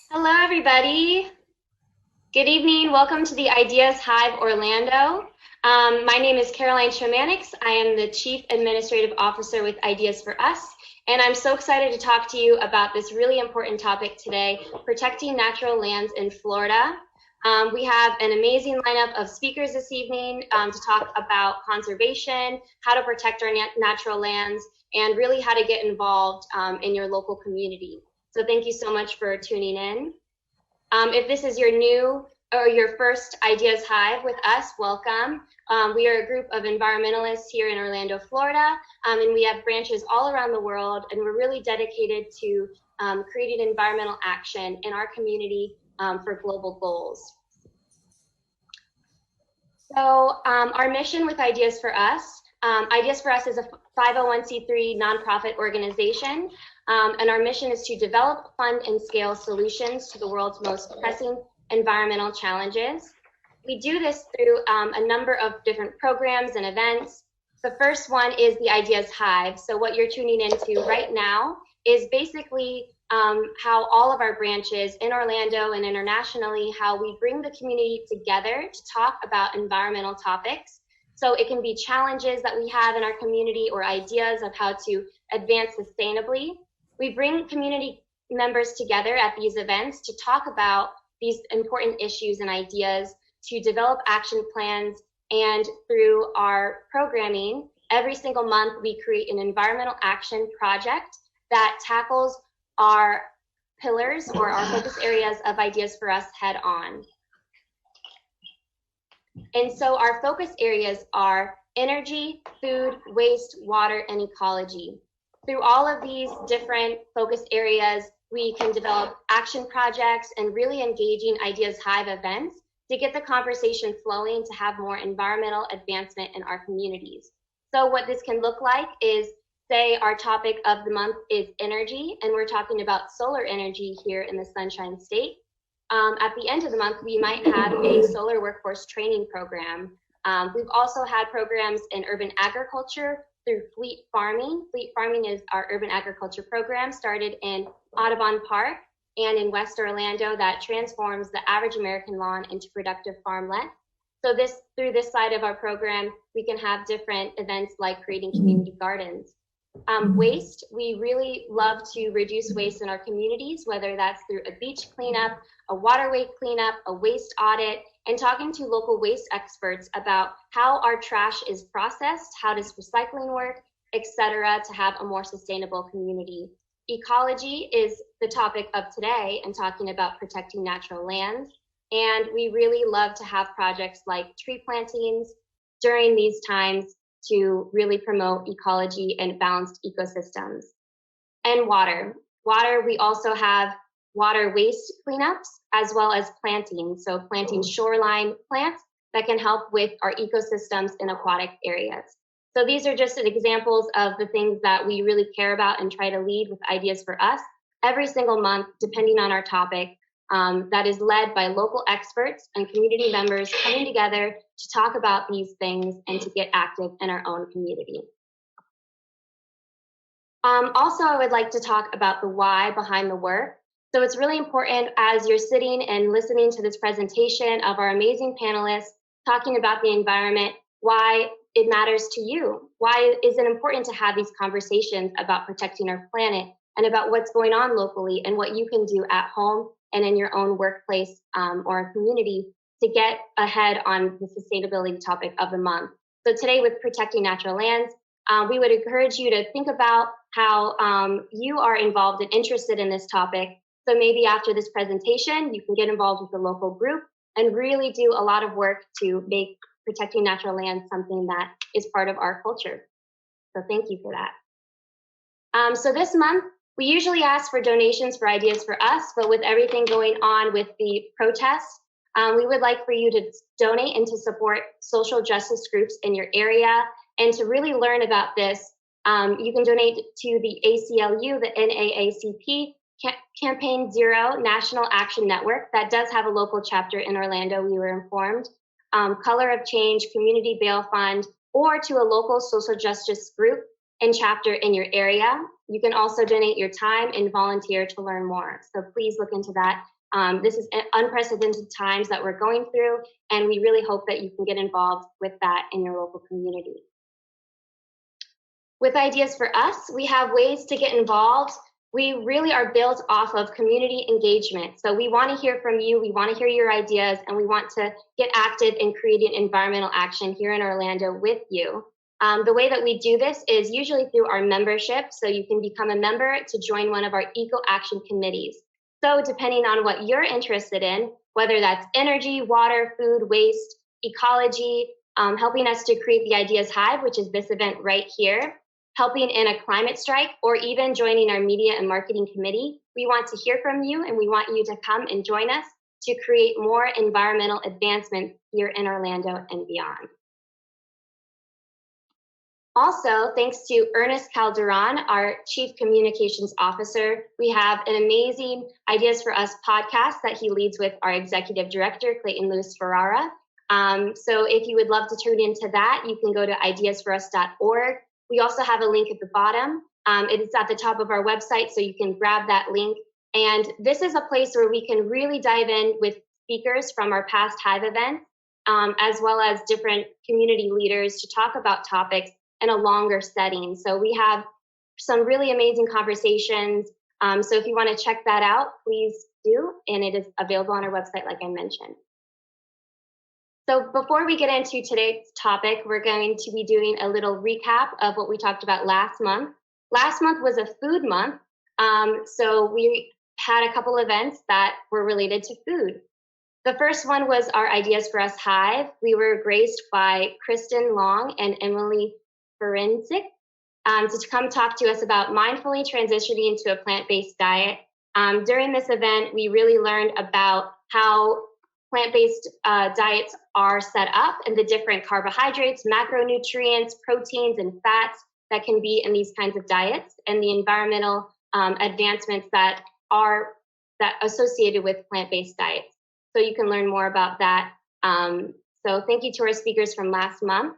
Hello, everybody. Good evening. Welcome to the Ideas Hive Orlando. My name is Caroline Chomanix. I am the Chief Administrative Officer with Ideas for Us, and I'm so excited to talk to you about this really important topic today, protecting natural lands in Florida. We have an amazing lineup of speakers this evening to talk about conservation, how to protect our natural lands, and really how to get involved in your local community. So thank you so much for tuning in. If this is your new or your first Ideas Hive with us, welcome. We are a group of environmentalists here in Orlando, Florida, and we have branches all around the world, and we're really dedicated to creating environmental action in our community for global goals. So our mission with Ideas for Us is a 501c3 nonprofit organization, and our mission is to develop, fund, and scale solutions to the world's most pressing environmental challenges. We do this through a number of different programs and events. The first one is the Ideas Hive. So what you're tuning into right now is basically how all of our branches in Orlando and internationally, how we bring the community together to talk about environmental topics. So it can be challenges that we have in our community or ideas of how to advance sustainably. We bring community members together at these events to talk about these important issues and ideas, to develop action plans, and through our programming, every single month we create an environmental action project that tackles our pillars or our focus areas of Ideas for Us head on. And so our focus areas are energy, food, waste, water, and ecology. Through all of these different focus areas, we can develop action projects and really engaging Ideas Hive events to get the conversation flowing to have more environmental advancement in our communities. So what this can look like is, say our topic of the month is energy, and we're talking about solar energy here in the Sunshine State. At the end of the month, we might have a solar workforce training program. We've also had programs in urban agriculture through fleet farming. Fleet farming is our urban agriculture program started in Audubon Park and in West Orlando that transforms the average American lawn into productive farmland. So through this side of our program, we can have different events like creating community gardens. Waste, we really love to reduce waste in our communities, whether that's through a beach cleanup, a waterway cleanup, a waste audit, and talking to local waste experts about how our trash is processed, how does recycling work, etc., to have a more sustainable community. Ecology is the topic of today and talking about protecting natural lands. And we really love to have projects like tree plantings during these times to really promote ecology and balanced ecosystems. And water. Water, we also have water waste cleanups as well as planting. So planting shoreline plants that can help with our ecosystems in aquatic areas. So these are just examples of the things that we really care about and try to lead with Ideas for Us every single month, depending on our topic, that is led by local experts and community members coming together to talk about these things and to get active in our own community. Also, I would like to talk about the why behind the work. So it's really important as you're sitting and listening to this presentation of our amazing panelists talking about the environment, why it matters to you. Why is it important to have these conversations about protecting our planet and about what's going on locally and what you can do at home and in your own workplace or community to get ahead on the sustainability topic of the month. So today with protecting natural lands, we would encourage you to think about how you are involved and interested in this topic. So maybe after this presentation, you can get involved with the local group and really do a lot of work to make protecting natural lands something that is part of our culture. So thank you for that. So this month, we usually ask for donations for Ideas for Us, but with everything going on with the protests, we would like for you to donate and to support social justice groups in your area. And to really learn about this, you can donate to the ACLU, the NAACP, Campaign Zero National Action Network. That does have a local chapter in Orlando, we were informed. Color of Change, Community Bail Fund, or to a local social justice group and chapter in your area. You can also donate your time and volunteer to learn more. So please look into that This is unprecedented times that we're going through, and we really hope that you can get involved with that in your local community. With Ideas for Us, we have ways to get involved. We really are built off of community engagement. So we want to hear from you, we want to hear your ideas, and we want to get active in creating environmental action here in Orlando with you. The way that we do this is usually through our membership. So you can become a member to join one of our eco action committees. So depending on what you're interested in, whether that's energy, water, food, waste, ecology, helping us to create the Ideas Hive, which is this event right here, helping in a climate strike, or even joining our media and marketing committee, we want to hear from you, and we want you to come and join us to create more environmental advancement here in Orlando and beyond. Also, thanks to Ernest Calderon, our Chief Communications Officer, we have an amazing Ideas for Us podcast that he leads with our Executive Director, Clayton Lewis Ferrara. So if you would love to tune into that, you can go to ideasforus.org. We also have a link at the bottom. It is at the top of our website, so you can grab that link. And this is a place where we can really dive in with speakers from our past Hive events, as well as different community leaders to talk about topics in a longer setting. So we have some really amazing conversations. So if you want to check that out, please do. And it is available on our website, like I mentioned. So before we get into today's topic, we're going to be doing a little recap of what we talked about last month. Last month was a food month. So we had a couple events that were related to food. The first one was our Ideas for Us Hive. We were graced by Kristen Long and Emily Forensic to come talk to us about mindfully transitioning to a plant-based diet. During this event, we really learned about how plant-based diets are set up and the different carbohydrates, macronutrients, proteins, and fats that can be in these kinds of diets, and the environmental advancements that are associated with plant-based diets. So you can learn more about that. So thank you to our speakers from last month.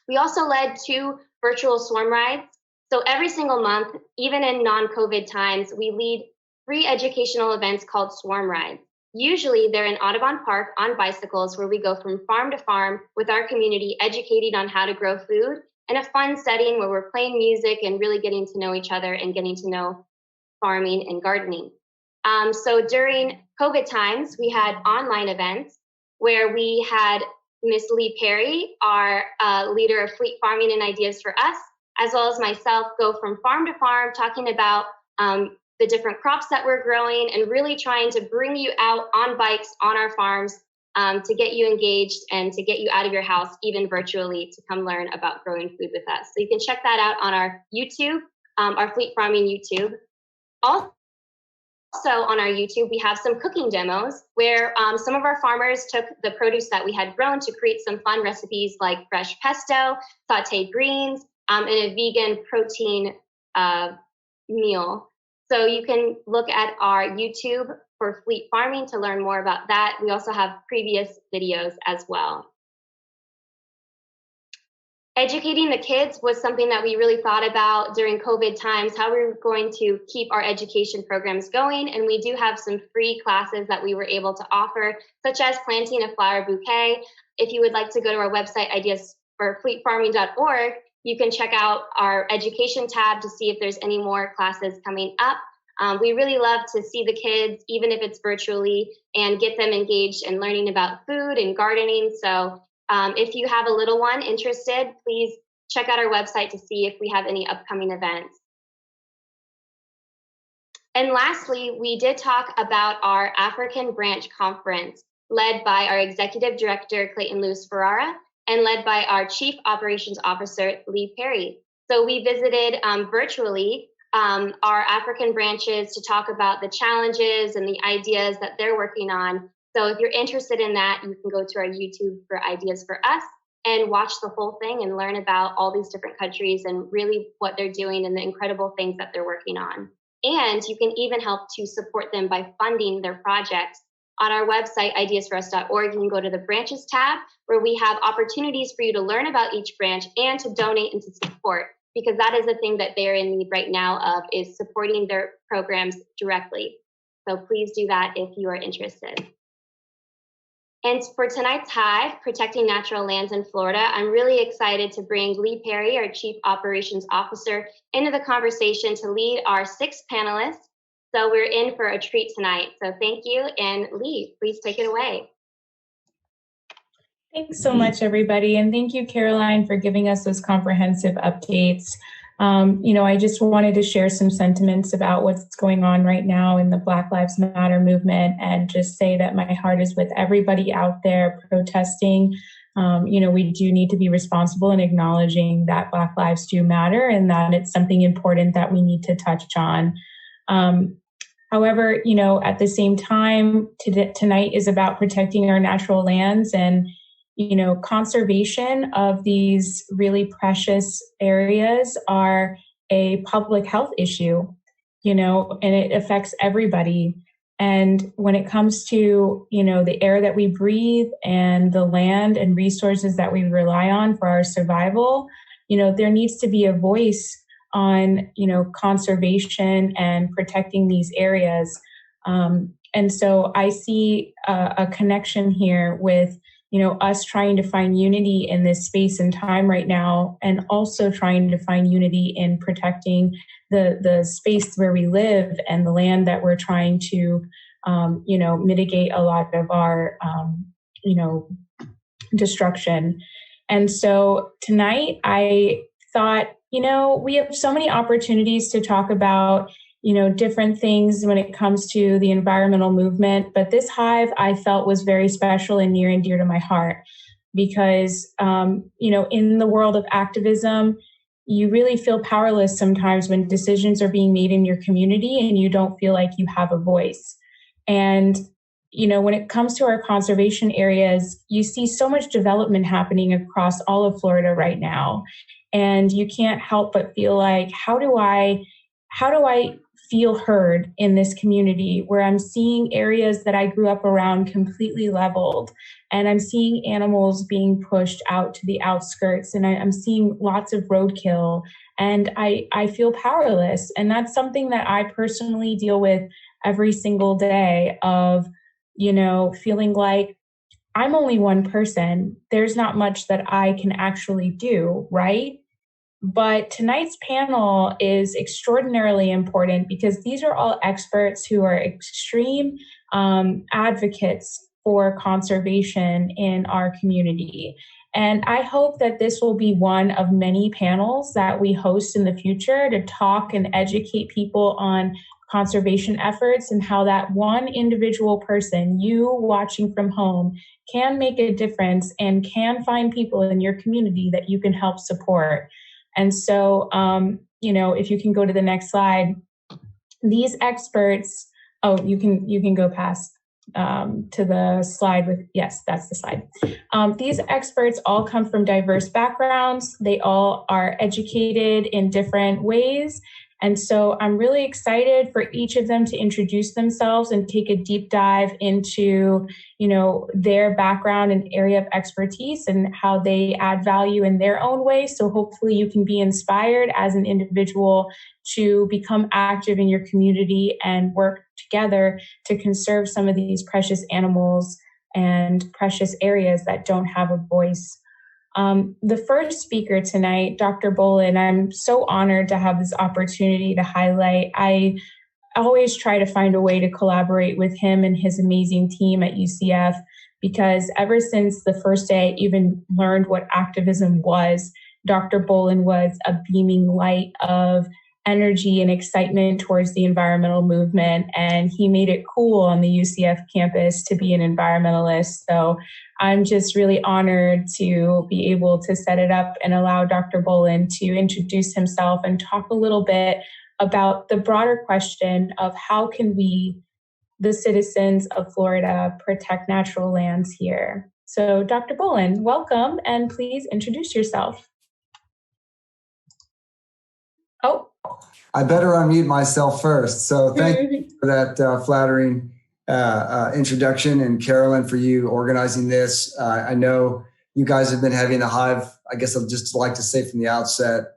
We also led 2 virtual swarm rides. So every single month, even in non-COVID times, we lead 3 educational events called swarm rides. Usually they're in Audubon Park on bicycles, where we go from farm to farm with our community, educating on how to grow food in a fun setting where we're playing music and really getting to know each other and getting to know farming and gardening. So during COVID times, we had online events where we had Miss Lee Perry, our leader of Fleet Farming and Ideas for Us, as well as myself, go from farm to farm talking about the different crops that we're growing and really trying to bring you out on bikes on our farms to get you engaged and to get you out of your house, even virtually, to come learn about growing food with us. So you can check that out on our YouTube, our Fleet Farming YouTube. Also on our YouTube, we have some cooking demos where some of our farmers took the produce that we had grown to create some fun recipes like fresh pesto, sauteed greens, and a vegan protein meal. So you can look at our YouTube for Fleet Farming to learn more about that. We also have previous videos as well. Educating the kids was something that we really thought about during COVID times, how we were going to keep our education programs going. And we do have some free classes that we were able to offer, such as planting a flower bouquet. If you would like to go to our website, ideasforfleetfarming.org, you can check out our education tab to see if there's any more classes coming up. We really love to see the kids, even if it's virtually, and get them engaged in learning about food and gardening. So if you have a little one interested, please check out our website to see if we have any upcoming events. And lastly, we did talk about our African branch conference, led by our Executive Director, Clayton Lewis Ferrara, and led by our Chief Operations Officer, Lee Perry. So we visited virtually our African branches to talk about the challenges and the ideas that they're working on. So if you're interested in that, you can go to our YouTube for Ideas for Us and watch the whole thing and learn about all these different countries and really what they're doing and the incredible things that they're working on. And you can even help to support them by funding their projects. On our website, ideasforus.org, you can go to the branches tab, where we have opportunities for you to learn about each branch and to donate and to support, because that is the thing that they're in need right now of, is supporting their programs directly. So please do that if you are interested. And for tonight's Hive, Protecting Natural Lands in Florida, I'm really excited to bring Lee Perry, our Chief Operations Officer, into the conversation to lead our 6 panelists. So we're in for a treat tonight. So thank you. And Lee, please take it away. Thanks so much, everybody. And thank you, Caroline, for giving us those comprehensive updates. I just wanted to share some sentiments about what's going on right now in the Black Lives Matter movement and just say that my heart is with everybody out there protesting. We do need to be responsible in acknowledging that Black lives do matter and that it's something important that we need to touch on. However, at the same time, tonight is about protecting our natural lands and conservation of these really precious areas are a public health issue, and it affects everybody. And when it comes to, the air that we breathe and the land and resources that we rely on for our survival, there needs to be a voice on, conservation and protecting these areas. And so I see a connection here with us trying to find unity in this space and time right now, and also trying to find unity in protecting the space where we live and the land that we're trying to, mitigate a lot of our, destruction. And so tonight I thought, we have so many opportunities to talk about different things when it comes to the environmental movement. But this Hive I felt was very special and near and dear to my heart because, in the world of activism, you really feel powerless sometimes when decisions are being made in your community and you don't feel like you have a voice. And, when it comes to our conservation areas, you see so much development happening across all of Florida right now. And you can't help but feel like, how do I feel heard in this community where I'm seeing areas that I grew up around completely leveled, and I'm seeing animals being pushed out to the outskirts, and I'm seeing lots of roadkill, and I feel powerless. And that's something that I personally deal with every single day of, feeling like I'm only one person. There's not much that I can actually do, right? But tonight's panel is extraordinarily important because these are all experts who are extreme advocates for conservation in our community. And I hope that this will be one of many panels that we host in the future to talk and educate people on conservation efforts and how that one individual person, you watching from home, can make a difference and can find people in your community that you can help support. And so, if you can go to the next slide, these experts, you can go past to the slide with, yes, that's the slide. These experts all come from diverse backgrounds. They all are educated in different ways. And so I'm really excited for each of them to introduce themselves and take a deep dive into, their background and area of expertise and how they add value in their own way. So hopefully you can be inspired as an individual to become active in your community and work together to conserve some of these precious animals and precious areas that don't have a voice. The first speaker tonight, Dr. Bohlen, I'm so honored to have this opportunity to highlight. I always try to find a way to collaborate with him and his amazing team at UCF, because ever since the first day I even learned what activism was, Dr. Bohlen was a beaming light of energy and excitement towards the environmental movement, and he made it cool on the UCF campus to be an environmentalist. So I'm just really honored to be able to set it up and allow Dr. Bohlen to introduce himself and talk a little bit about the broader question of how can we, the citizens of Florida, protect natural lands here. So Dr. Bohlen, welcome, and please introduce yourself. Oh. I better unmute myself first. So thank you for that flattering introduction, and Carolyn, for you organizing this. I know you guys have been having the Hive. I guess I'd just like to say from the outset,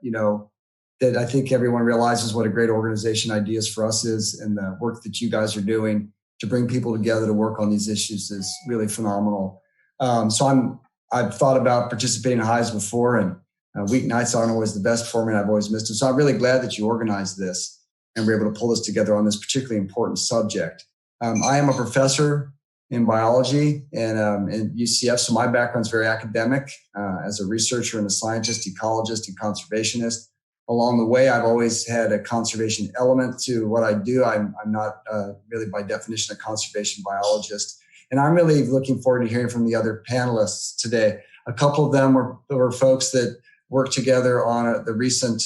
that I think everyone realizes what a great organization Ideas for Us is, and the work that you guys are doing to bring people together to work on these issues is really phenomenal. I've thought about participating in Hives before, and weeknights aren't always the best for me, and I've always missed them. So I'm really glad that you organized this and we're able to pull this together on this particularly important subject. I am a professor in biology and in UCF, so my background's very academic as a researcher and a scientist, ecologist, and conservationist. Along the way, I've always had a conservation element to what I do. I'm not really by definition a conservation biologist. And I'm really looking forward to hearing from the other panelists today. A couple of them were folks that worked together on the recent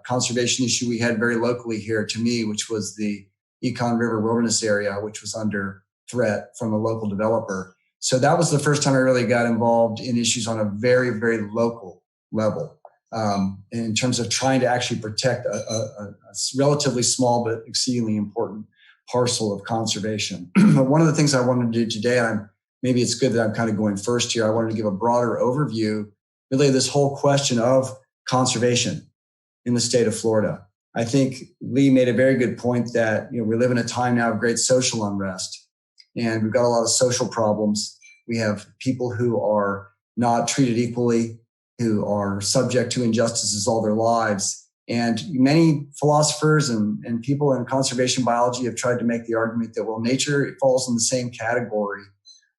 conservation issue we had very locally here to me, which was the Econ River Wilderness Area, which was under threat from a local developer. So that was the first time I really got involved in issues on a very, very local level. In terms of trying to actually protect a relatively small but exceedingly important parcel of conservation. But one of the things I wanted to do today, and maybe it's good that I'm kind of going first here, I wanted to give a broader overview, really this whole question of conservation in the state of Florida. I think Lee made a very good point that we live in a time now of great social unrest, and we've got a lot of social problems. We have people who are not treated equally, who are subject to injustices all their lives. And many philosophers and people in conservation biology have tried to make the argument that, well, nature falls in the same category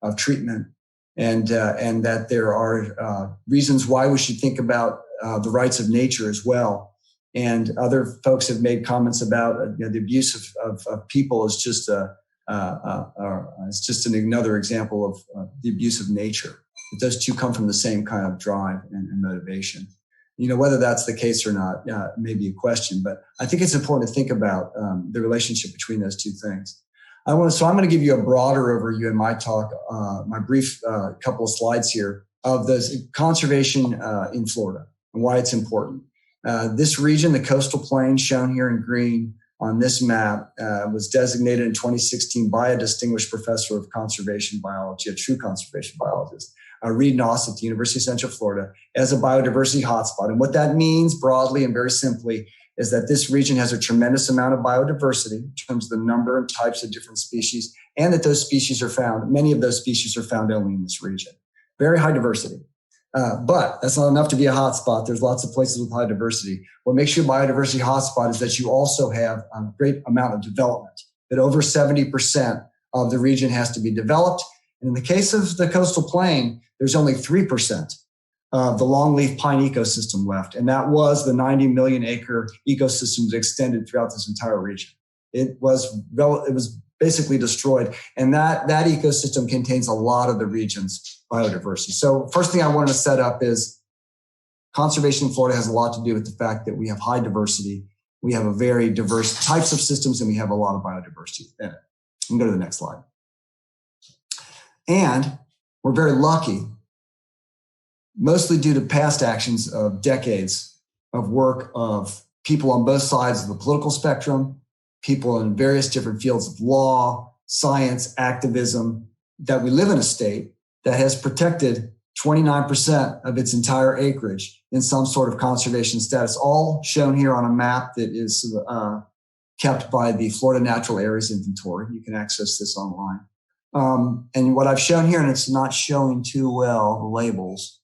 of treatment, and that there are reasons why we should think about the rights of nature as well. And other folks have made comments about the abuse of people is just it's just another example of the abuse of nature. But those two come from the same kind of drive and motivation. Whether that's the case or not may be a question, but I think it's important to think about the relationship between those two things. So I'm going to give you a broader overview in my talk, my brief couple of slides here of the conservation in Florida and why it's important. This region, the coastal plain shown here in green on this map, was designated in 2016 by a distinguished professor of conservation biology, a true conservation biologist, Reed Noss at the University of Central Florida, as a biodiversity hotspot. And what that means broadly and very simply is that this region has a tremendous amount of biodiversity in terms of the number and types of different species, and that those species are found, many of those species are found only in this region. Very high diversity. But that's not enough to be a hotspot. There's lots of places with high diversity. What makes you a biodiversity hotspot is that you also have a great amount of development, that over 70% of the region has to be developed. And in the case of the coastal plain, there's only 3% of the longleaf pine ecosystem left. And that was the 90 million acre ecosystem that extended throughout this entire region. It was basically destroyed. And that ecosystem contains a lot of the region's biodiversity. So first thing I wanted to set up is conservation in Florida has a lot to do with the fact that we have high diversity. We have a very diverse types of systems, and we have a lot of biodiversity in it. You can go to the next slide. And we're very lucky, mostly due to past actions of decades of work of people on both sides of the political spectrum, people in various different fields of law, science, activism, that we live in a state that has protected 29% of its entire acreage in some sort of conservation status, all shown here on a map that is kept by the Florida Natural Areas Inventory. You can access this online. And what I've shown here, and it's not showing too well, the labels,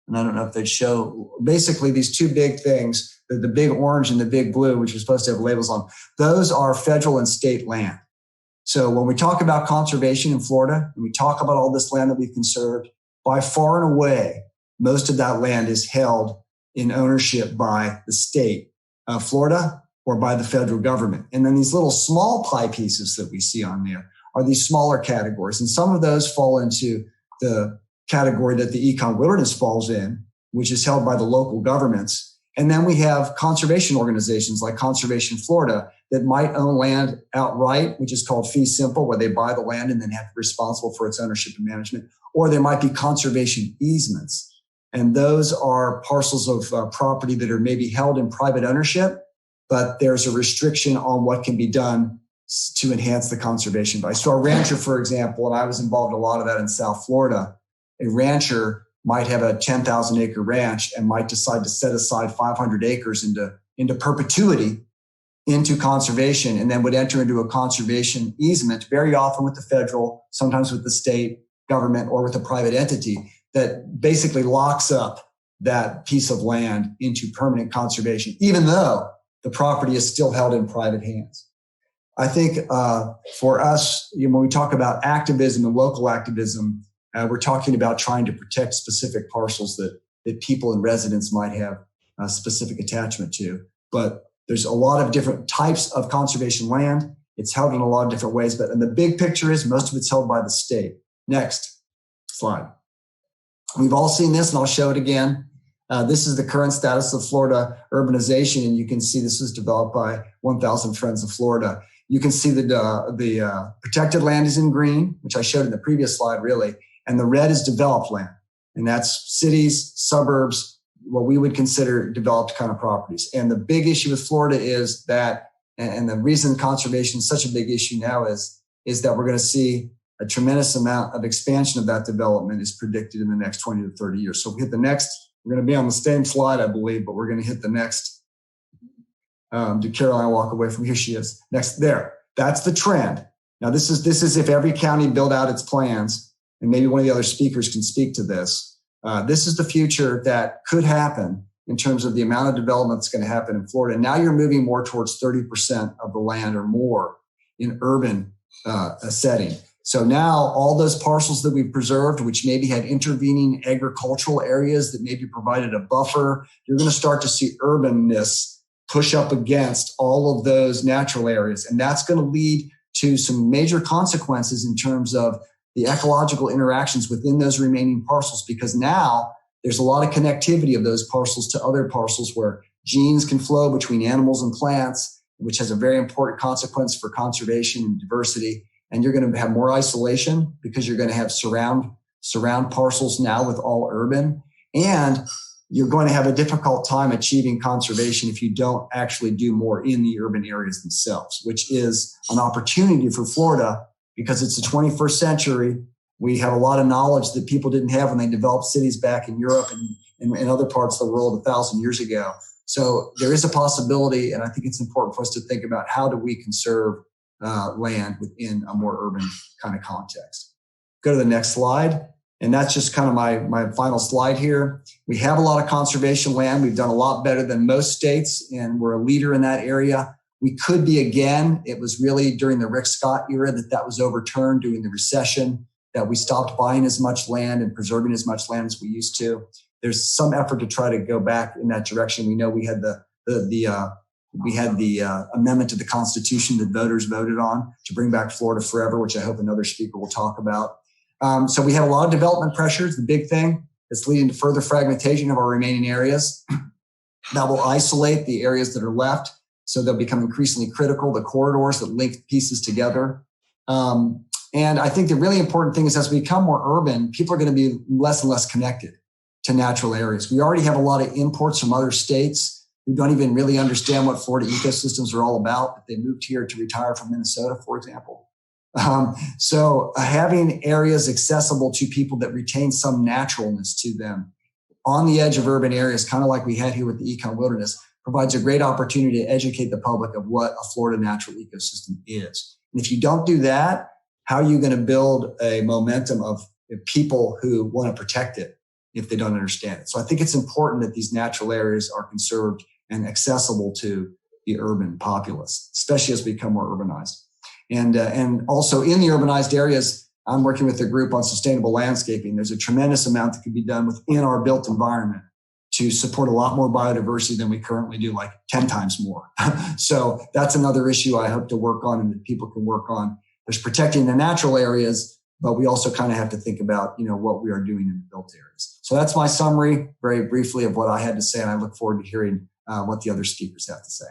and I don't know if they show, basically these two big things, the big orange and the big blue, which are supposed to have labels on, those are federal and state land. So when we talk about conservation in Florida, and we talk about all this land that we've conserved, by far and away, most of that land is held in ownership by the state of Florida or by the federal government. And then these little small pie pieces that we see on there are these smaller categories. And some of those fall into the category that the Econ Wilderness falls in, which is held by the local governments. And then we have conservation organizations like Conservation Florida that might own land outright, which is called fee simple, where they buy the land and then have to be responsible for its ownership and management. Or there might be conservation easements. And those are parcels of property that are maybe held in private ownership, but there's a restriction on what can be done to enhance the conservation value. So a rancher, for example, and I was involved in a lot of that in South Florida, a rancher might have a 10,000 acre ranch and might decide to set aside 500 acres into into perpetuity into conservation, and then would enter into a conservation easement, very often with the federal, sometimes with the state government or with a private entity, that basically locks up that piece of land into permanent conservation, even though the property is still held in private hands. I think for us, when we talk about activism and local activism, we're talking about trying to protect specific parcels that people and residents might have a specific attachment to. But there's a lot of different types of conservation land. It's held in a lot of different ways, but and the big picture is most of it's held by the state. Next slide. We've all seen this, and I'll show it again. This is the current status of Florida urbanization, and you can see this was developed by 1,000 Friends of Florida. You can see the protected land is in green, which I showed in the previous slide, really, and the red is developed land, and that's cities, suburbs, what we would consider developed kind of properties. And the big issue with Florida is that, and the reason conservation is such a big issue now is that we're going to see a tremendous amount of expansion of that development is predicted in the next 20 to 30 years. So if we hit the next, we're going to be on the same slide, I believe, but we're going to hit the next. Did Caroline walk away from? Here she is. Next, there. That's the trend. Now, this is if every county built out its plans, and maybe one of the other speakers can speak to this. This is the future that could happen in terms of the amount of development that's going to happen in Florida. And now you're moving more towards 30% of the land or more in urban setting. So now all those parcels that we've preserved, which maybe had intervening agricultural areas that maybe provided a buffer, you're going to start to see urbanness push up against all of those natural areas. And that's going to lead to some major consequences in terms of the ecological interactions within those remaining parcels, because now there's a lot of connectivity of those parcels to other parcels where genes can flow between animals and plants, which has a very important consequence for conservation and diversity. And you're going to have more isolation because you're going to have surround parcels now with all urban. And you're going to have a difficult time achieving conservation if you don't actually do more in the urban areas themselves, which is an opportunity for Florida because it's the 21st century. We have a lot of knowledge that people didn't have when they developed cities back in Europe and in other parts of the world 1,000 years ago. So there is a possibility, and I think it's important for us to think about how do we conserve land within a more urban kind of context. Go to the next slide. And that's just kind of my final slide here. We have a lot of conservation land. We've done a lot better than most states, and we're a leader in that area. We could be again. It was really during the Rick Scott era that was overturned during the recession, that we stopped buying as much land and preserving as much land as we used to. There's some effort to try to go back in that direction. We know we had the amendment to the Constitution that voters voted on to bring back Florida forever, which I hope another speaker will talk about. So we have a lot of development pressures. The big thing that's leading to further fragmentation of our remaining areas. That will isolate the areas that are left, so they'll become increasingly critical, the corridors that link pieces together. And I think the really important thing is as we become more urban, people are going to be less and less connected to natural areas. We already have a lot of imports from other states who don't even really understand what Florida ecosystems are all about. They moved here to retire from Minnesota, for example. So having areas accessible to people that retain some naturalness to them on the edge of urban areas, kind of like we had here with the Econ Wilderness, provides a great opportunity to educate the public of what a Florida natural ecosystem is. And if you don't do that, how are you going to build a momentum of people who want to protect it if they don't understand it? So I think it's important that these natural areas are conserved and accessible to the urban populace, especially as we become more urbanized. And also in the urbanized areas, I'm working with a group on sustainable landscaping. There's a tremendous amount that can be done within our built environment to support a lot more biodiversity than we currently do, like 10 times more. So that's another issue I hope to work on and that people can work on. There's protecting the natural areas, but we also kind of have to think about, what we are doing in the built areas. So that's my summary very briefly of what I had to say. And I look forward to hearing what the other speakers have to say.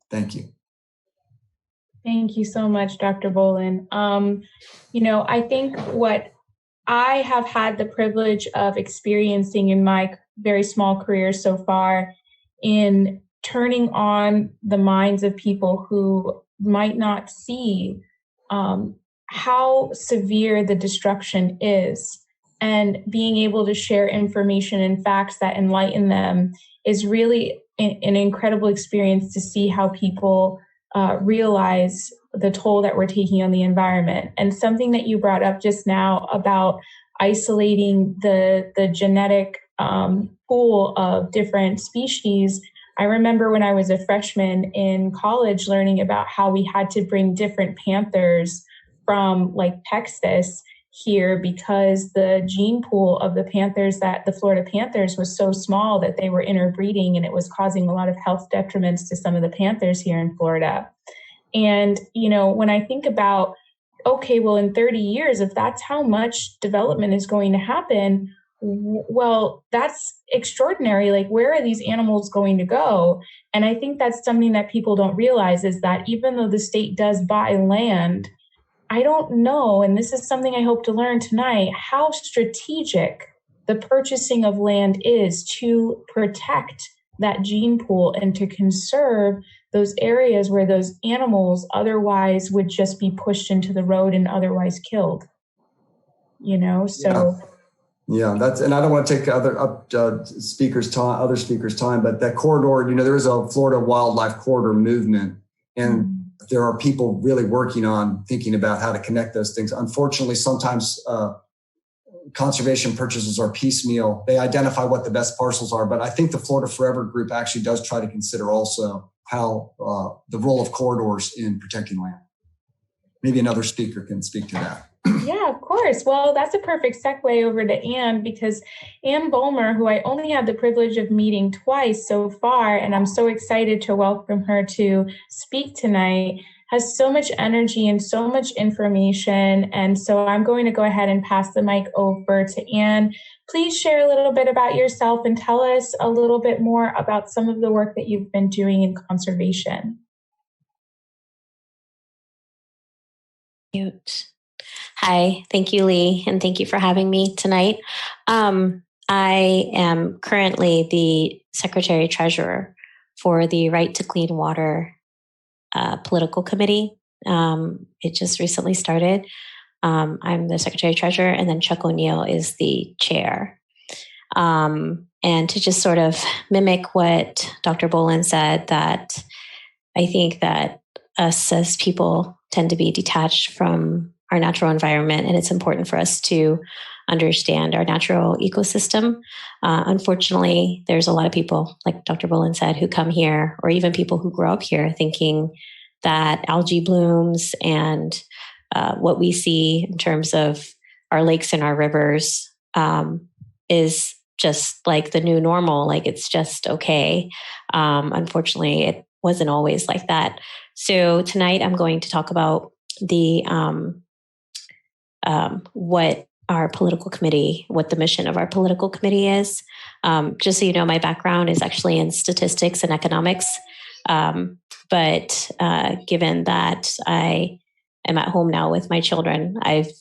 Thank you. Thank you so much, Dr. Bohlen. I think what I have had the privilege of experiencing in my very small career so far in turning on the minds of people who might not see how severe the destruction is, and being able to share information and facts that enlighten them is really an incredible experience to see how people realize the toll that we're taking on the environment. And something that you brought up just now about isolating the genetic pool of different species. I remember when I was a freshman in college learning about how we had to bring different panthers from like Texas here because the gene pool of the panthers, that the Florida panthers, was so small that they were interbreeding, and it was causing a lot of health detriments to some of the panthers here in Florida. And, when I think about, okay, well, in 30 years, if that's how much development is going to happen, well, that's extraordinary. Like, where are these animals going to go? And I think that's something that people don't realize, is that even though the state does buy land, I don't know, and this is something I hope to learn tonight, how strategic the purchasing of land is to protect that gene pool and to conserve those areas where those animals otherwise would just be pushed into the road and otherwise killed. So. Yeah, and I don't want to take other speakers' time, but that corridor, there is a Florida wildlife corridor movement, and there are people really working on thinking about how to connect those things. Unfortunately, sometimes conservation purchases are piecemeal. They identify what the best parcels are, but I think the Florida Forever group actually does try to consider also how the role of corridors in protecting land. Maybe another speaker can speak to that. Yeah, of course. Well, that's a perfect segue over to Anne, because Anne Volmer, who I only had the privilege of meeting twice so far, and I'm so excited to welcome her to speak tonight, has so much energy and so much information. And so I'm going to go ahead and pass the mic over to Anne. Please share a little bit about yourself and tell us a little bit more about some of the work that you've been doing in conservation. Cute. Hi, thank you, Lee, and thank you for having me tonight. I am currently the Secretary Treasurer for the Right to Clean Water political committee. It just recently started. I'm the Secretary Treasurer, and then Chuck O'Neill is the chair. And to just sort of mimic what Dr. Bohlen said, that I think that us as people tend to be detached from our natural environment, and it's important for us to understand our natural ecosystem. Unfortunately, there's a lot of people, like Dr. Bohlen said, who come here, or even people who grow up here, thinking that algae blooms and what we see in terms of our lakes and our rivers is just like the new normal, like it's just okay. Unfortunately, it wasn't always like that. So tonight I'm going to talk about the what our political committee, what the mission of our political committee is. Just so you know, my background is actually in statistics and economics. But given that I am at home now with my children, I've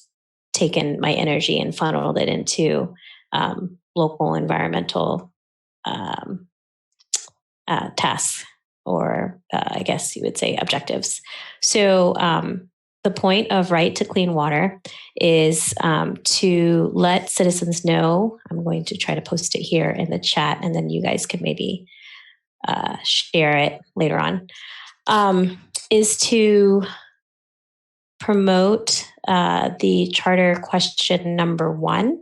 taken my energy and funneled it into local environmental tasks, or I guess you would say objectives. So the point of Right to Clean Water is to let citizens know. I'm going to try to post it here in the chat, and then you guys can maybe share it later on, is to promote the charter question number 1,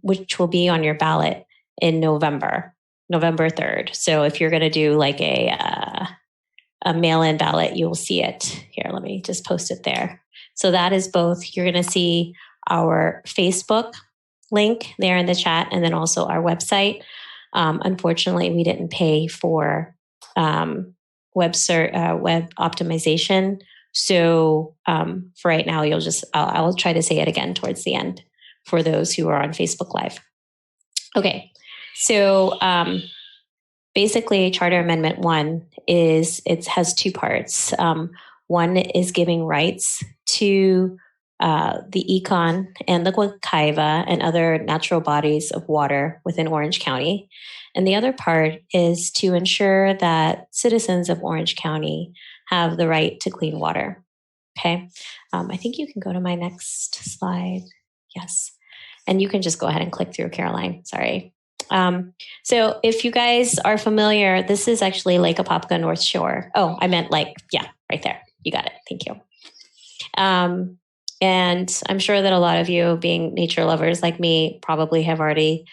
which will be on your ballot in November 3rd. So if you're going to do like a mail-in ballot, you'll see it here. Let me just post it there. So that is both. You're going to see our Facebook link there in the chat, and then also our website. Unfortunately, we didn't pay for web optimization. So for right now, I'll try to say it again towards the end for those who are on Facebook Live. Okay, so basically, Charter Amendment 1 has 2 parts. One is giving rights to the econ and the Hive and other natural bodies of water within Orange County. And the other part is to ensure that citizens of Orange County have the right to clean water. Okay. I think you can go to my next slide. Yes. And you can just go ahead and click through, Caroline. Sorry. So if you guys are familiar, this is actually Lake Apopka North Shore. Oh, I meant right there. You got it. Thank you. And I'm sure that a lot of you, being nature lovers like me, probably have already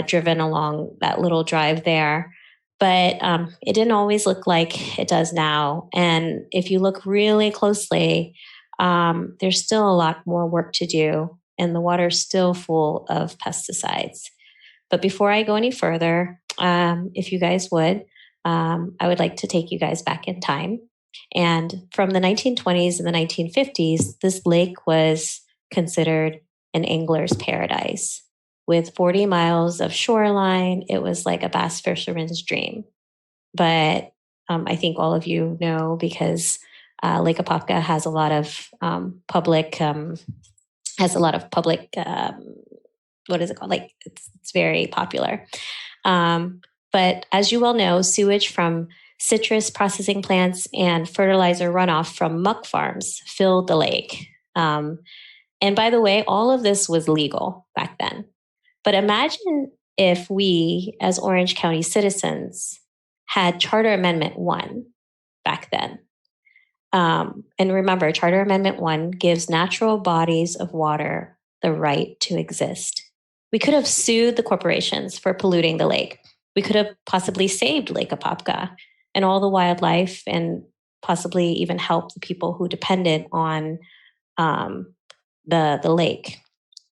driven along that little drive there. But it didn't always look like it does now. And if you look really closely, there's still a lot more work to do, and the water's still full of pesticides. But before I go any further, if you guys would, I would like to take you guys back in time. And from the 1920s and the 1950s, this lake was considered an angler's paradise. With 40 miles of shoreline, it was like a bass fisherman's dream. But I think all of you know, because Lake Apopka has a lot of public, what is it called? Like it's very popular. But as you well know, sewage from citrus processing plants and fertilizer runoff from muck farms filled the lake. And by the way, all of this was legal back then. But imagine if we, as Orange County citizens, had Charter Amendment 1 back then. And remember, Charter Amendment 1 gives natural bodies of water the right to exist. We could have sued the corporations for polluting the lake. We could have possibly saved Lake Apopka and all the wildlife, and possibly even helped the people who depended on the lake.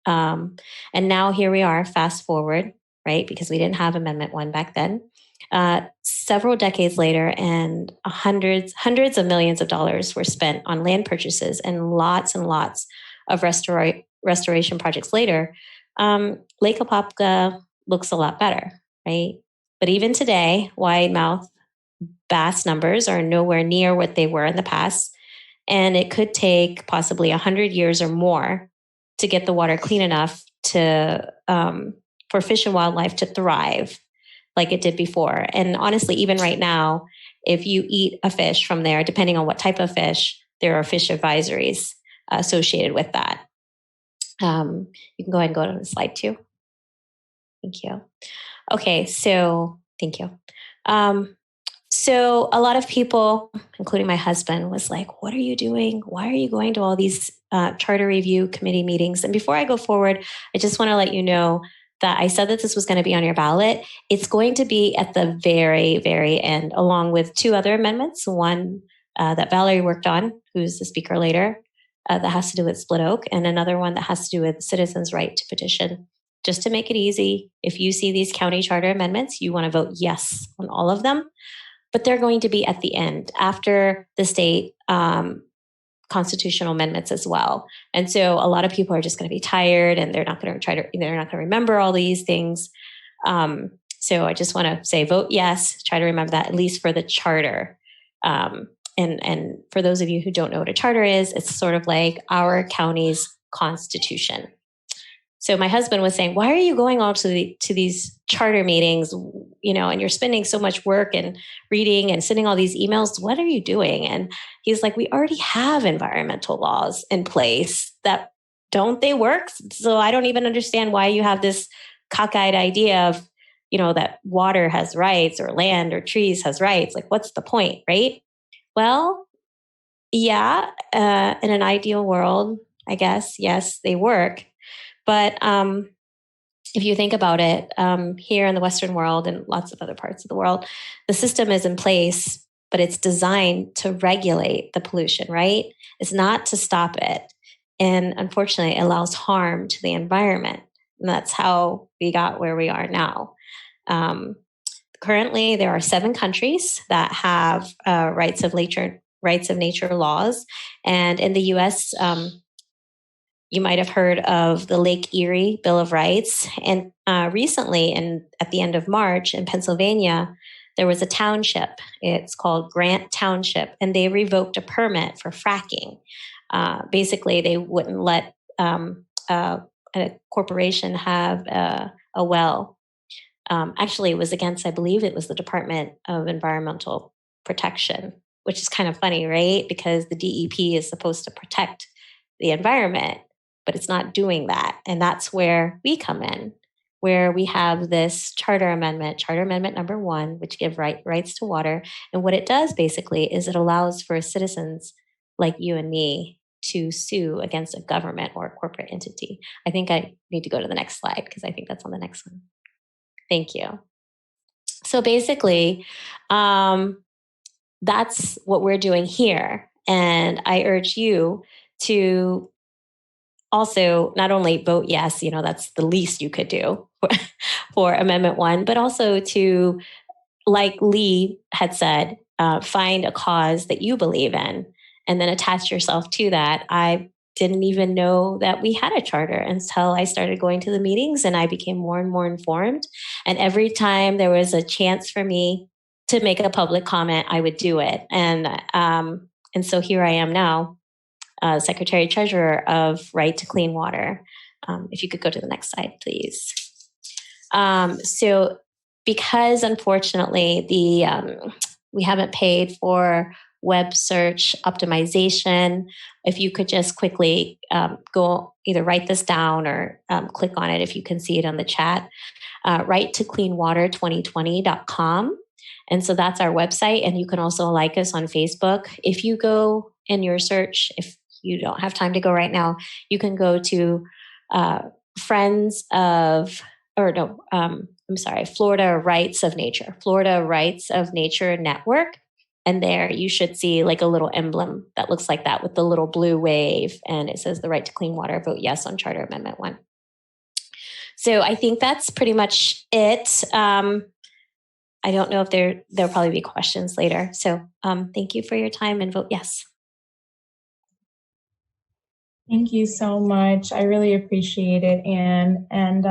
And now here we are, fast forward, right? Because we didn't have Amendment 1 back then. Several decades later, and hundreds of millions of dollars were spent on land purchases and lots of restoration projects later, Lake Apopka looks a lot better, right? But even today, wide mouth bass numbers are nowhere near what they were in the past. And it could take possibly 100 years or more to get the water clean enough to for fish and wildlife to thrive like it did before. And honestly, even right now, if you eat a fish from there, depending on what type of fish, there are fish advisories associated with that. You can go ahead and go to slide 2. Thank you. Okay, so thank you. So a lot of people, including my husband, was like, what are you doing? Why are you going to all these charter review committee meetings? And before I go forward, I just want to let you know that I said that this was going to be on your ballot. It's going to be at the very, very end, along with 2 other amendments. One that Valerie worked on, who's the speaker later, that has to do with split oak, and another one that has to do with citizens' right to petition. Just to make it easy, if you see these county charter amendments, you want to vote yes on all of them. But they're going to be at the end after the state constitutional amendments as well. And so a lot of people are just going to be tired, and they're not going to remember all these things. So I just want to say vote yes, try to remember that, at least for the charter. And for those of you who don't know what a charter is, it's sort of like our county's constitution. So my husband was saying, why are you going all to these charter meetings, and you're spending so much work and reading and sending all these emails? What are you doing? And he's like, we already have environmental laws in place that don't they work? So I don't even understand why you have this cockeyed idea of, that water has rights or land or trees has rights. Like, what's the point, right? Well, yeah, in an ideal world, I guess, yes, they work. But if you think about it, here in the Western world and lots of other parts of the world, the system is in place, but it's designed to regulate the pollution, right? It's not to stop it. And unfortunately, it allows harm to the environment. And that's how we got where we are now. Currently, there are 7 countries that have rights of nature laws. And in the U.S., you might have heard of the Lake Erie Bill of Rights. And recently, at the end of March in Pennsylvania, there was a township. It's called Grant Township, and they revoked a permit for fracking. Basically, they wouldn't let a corporation have a well. Actually, it was against, I believe it was the Department of Environmental Protection, which is kind of funny, right? Because the DEP is supposed to protect the environment, but it's not doing that. And that's where we come in. where we have this charter amendment number 1, which give rights to water. And what it does basically is it allows for citizens like you and me to sue against a government or a corporate entity. I think I need to go to the next slide because I think that's on the next one. Thank you. So basically, that's what we're doing here. And I urge you to also not only vote yes, that's the least you could do for Amendment 1, but also to, like Lee had said, find a cause that you believe in and then attach yourself to that. I didn't even know that we had a charter until I started going to the meetings, and I became more and more informed. And every time there was a chance for me to make a public comment, I would do it. And so here I am now, Secretary Treasurer of Right to Clean Water. If you could go to the next slide, please. So because unfortunately we haven't paid for web search optimization, if you could just quickly go either write this down or click on it if you can see it on the chat, righttocleanwater2020.com. And so that's our website. And you can also like us on Facebook. If you go in your search, if you don't have time to go right now, you can go to Florida Rights of Nature, Florida Rights of Nature Network. And there you should see like a little emblem that looks like that with the little blue wave. And it says the right to clean water, vote yes on Charter Amendment 1. So I think that's pretty much it. I don't know if there'll probably be questions later. So thank you for your time and vote yes. Thank you so much. I really appreciate it, Anne. And,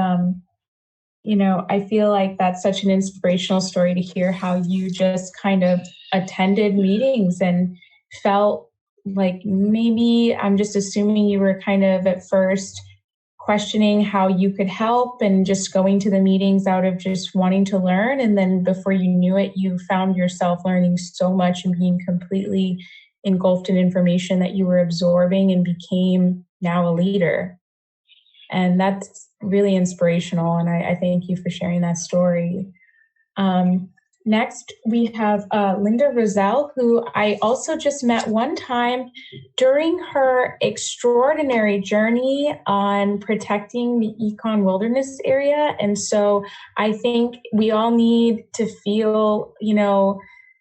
I feel like that's such an inspirational story to hear how you just kind of attended meetings and felt like maybe, I'm just assuming you were kind of at first questioning how you could help and just going to the meetings out of just wanting to learn. And then before you knew it, you found yourself learning so much and being completely engulfed in information that you were absorbing and became now a leader. And that's really inspirational. And I thank you for sharing that story. Next, we have Linda Rossel, who I also just met one time during her extraordinary journey on protecting the Econ Wilderness area. And so I think we all need to feel,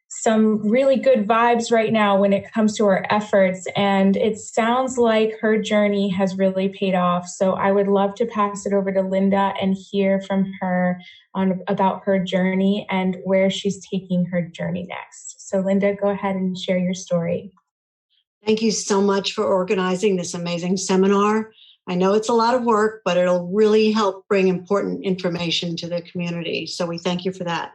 some really good vibes right now when it comes to our efforts. And it sounds like her journey has really paid off. So I would love to pass it over to Linda and hear from her about her journey and where she's taking her journey next. So Linda, go ahead and share your story. Thank you so much for organizing this amazing seminar. I know it's a lot of work, but it'll really help bring important information to the community. So we thank you for that.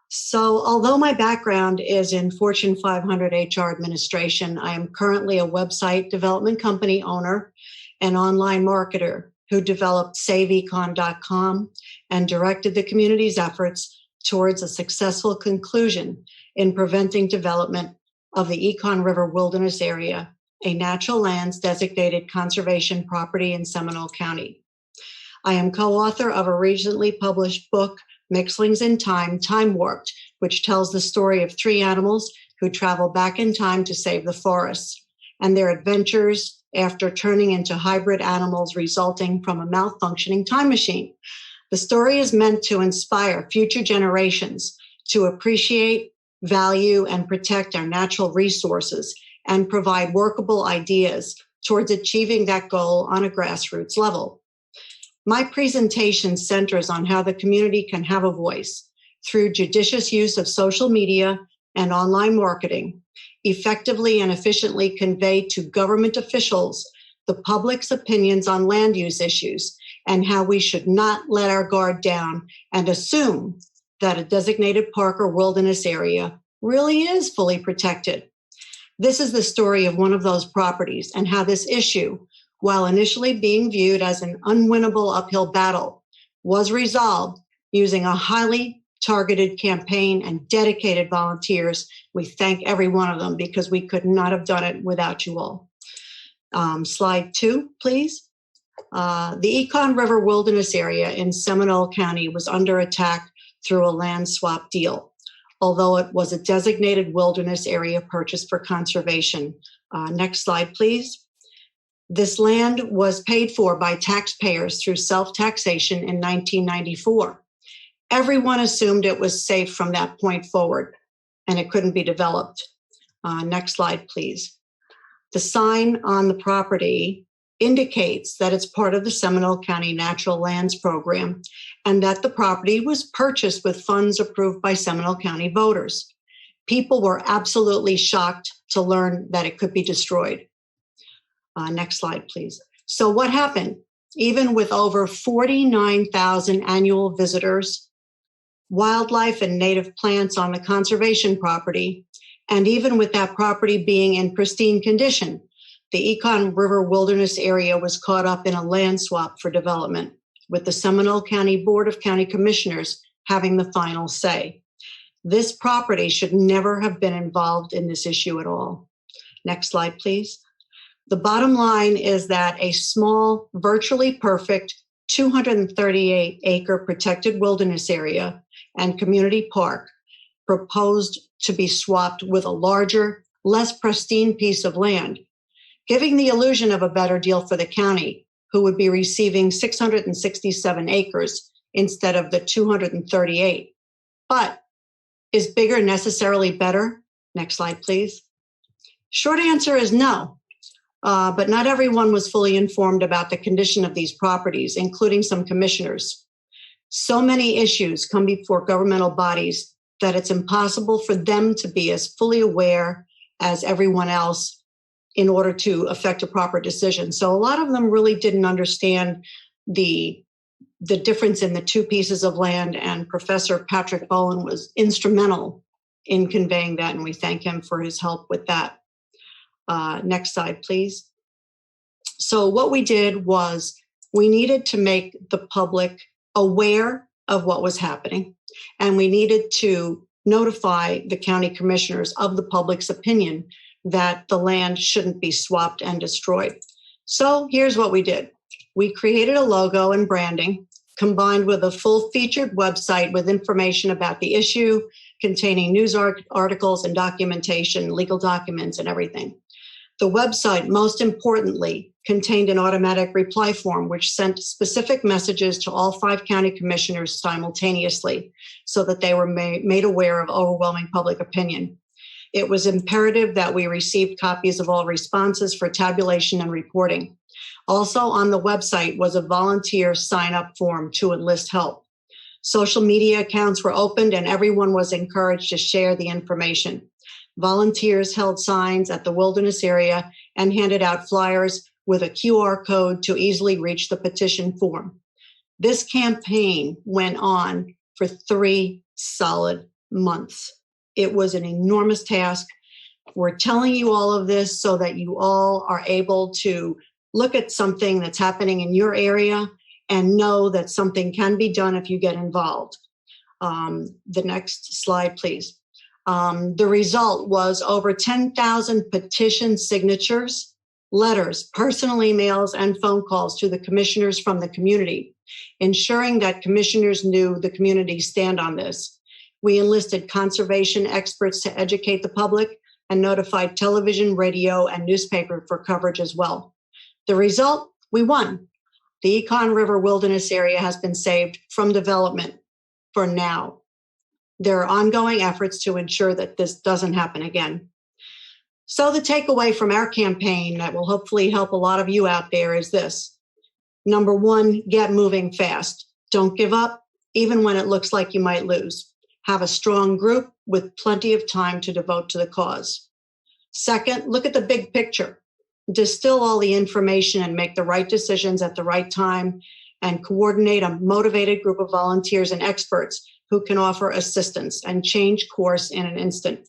So although my background is in Fortune 500 HR administration, I am currently a website development company owner and online marketer who developed SaveEcon.com and directed the community's efforts towards a successful conclusion in preventing development of the Econ River Wilderness Area, a natural lands designated conservation property in Seminole County. I am co-author of a recently published book, Mixlings in Time, Time Warped, which tells the story of 3 animals who travel back in time to save the forests and their adventures after turning into hybrid animals resulting from a malfunctioning time machine. The story is meant to inspire future generations to appreciate, value, and protect our natural resources and provide workable ideas towards achieving that goal on a grassroots level. My presentation centers on how the community can have a voice through judicious use of social media and online marketing, effectively and efficiently convey to government officials the public's opinions on land use issues and how we should not let our guard down and assume that a designated park or wilderness area really is fully protected. This is the story of one of those properties and how this issue, while initially being viewed as an unwinnable uphill battle, was resolved using a highly targeted campaign and dedicated volunteers. We thank every one of them because we could not have done it without you all. Slide 2, please. The Econ River Wilderness area in Seminole County was under attack through a land swap deal, although it was a designated wilderness area purchased for conservation. Next slide, please. This land was paid for by taxpayers through self-taxation in 1994. Everyone assumed it was safe from that point forward, and it couldn't be developed. Next slide, please. The sign on the property indicates that it's part of the Seminole County Natural Lands Program and that the property was purchased with funds approved by Seminole County voters. People were absolutely shocked to learn that it could be destroyed. Next slide, please. So what happened? Even with over 49,000 annual visitors, wildlife and native plants on the conservation property, and even with that property being in pristine condition, the Econ River Wilderness area was caught up in a land swap for development, with the Seminole County Board of County Commissioners having the final say. This property should never have been involved in this issue at all. Next slide, please. The bottom line is that a small, virtually perfect 238-acre protected wilderness area and community park proposed to be swapped with a larger, less pristine piece of land, giving the illusion of a better deal for the county, who would be receiving 667 acres instead of the 238. But is bigger necessarily better? Next slide, please. Short answer is no. But not everyone was fully informed about the condition of these properties, including some commissioners. So many issues come before governmental bodies that it's impossible for them to be as fully aware as everyone else in order to affect a proper decision. So a lot of them really didn't understand the difference in the two pieces of land, and Professor Patrick Bohlen was instrumental in conveying that, and we thank him for his help with that. Next slide, please. So what we did was we needed to make the public aware of what was happening, and we needed to notify the county commissioners of the public's opinion that the land shouldn't be swapped and destroyed. So here's what we did. We created a logo and branding combined with a full featured website with information about the issue, containing news articles and documentation, legal documents and everything. The website, most importantly, contained an automatic reply form which sent specific messages to all 5 county commissioners simultaneously so that they were made aware of overwhelming public opinion. It was imperative that we received copies of all responses for tabulation and reporting. Also on the website was a volunteer sign-up form to enlist help. Social media accounts were opened and everyone was encouraged to share the information. Volunteers held signs at the wilderness area and handed out flyers with a QR code to easily reach the petition form. This campaign went on for 3 solid months. It was an enormous task. We're telling you all of this so that you all are able to look at something that's happening in your area and know that something can be done if you get involved. The next slide, please. The result was over 10,000 petition signatures, letters, personal emails, and phone calls to the commissioners from the community, ensuring that commissioners knew the community's stand on this. We enlisted conservation experts to educate the public and notified television, radio, and newspaper for coverage as well. The result, we won. The Econ River Wilderness Area has been saved from development for now. There are ongoing efforts to ensure that this doesn't happen again. So the takeaway from our campaign that will hopefully help a lot of you out there is this. Number 1, get moving fast. Don't give up, even when it looks like you might lose. Have a strong group with plenty of time to devote to the cause. Second, look at the big picture. Distill all the information and make the right decisions at the right time, and coordinate a motivated group of volunteers and experts who can offer assistance and change course in an instant.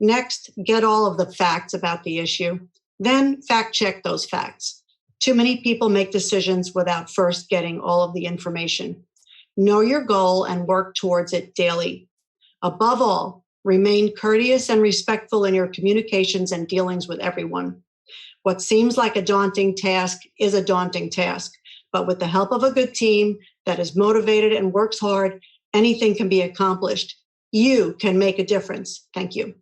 Next, get all of the facts about the issue, then fact check those facts. Too many people make decisions without first getting all of the information. Know your goal and work towards it daily. Above all, remain courteous and respectful in your communications and dealings with everyone. What seems like a daunting task is a daunting task, but with the help of a good team that is motivated and works hard, anything can be accomplished. You can make a difference. Thank you.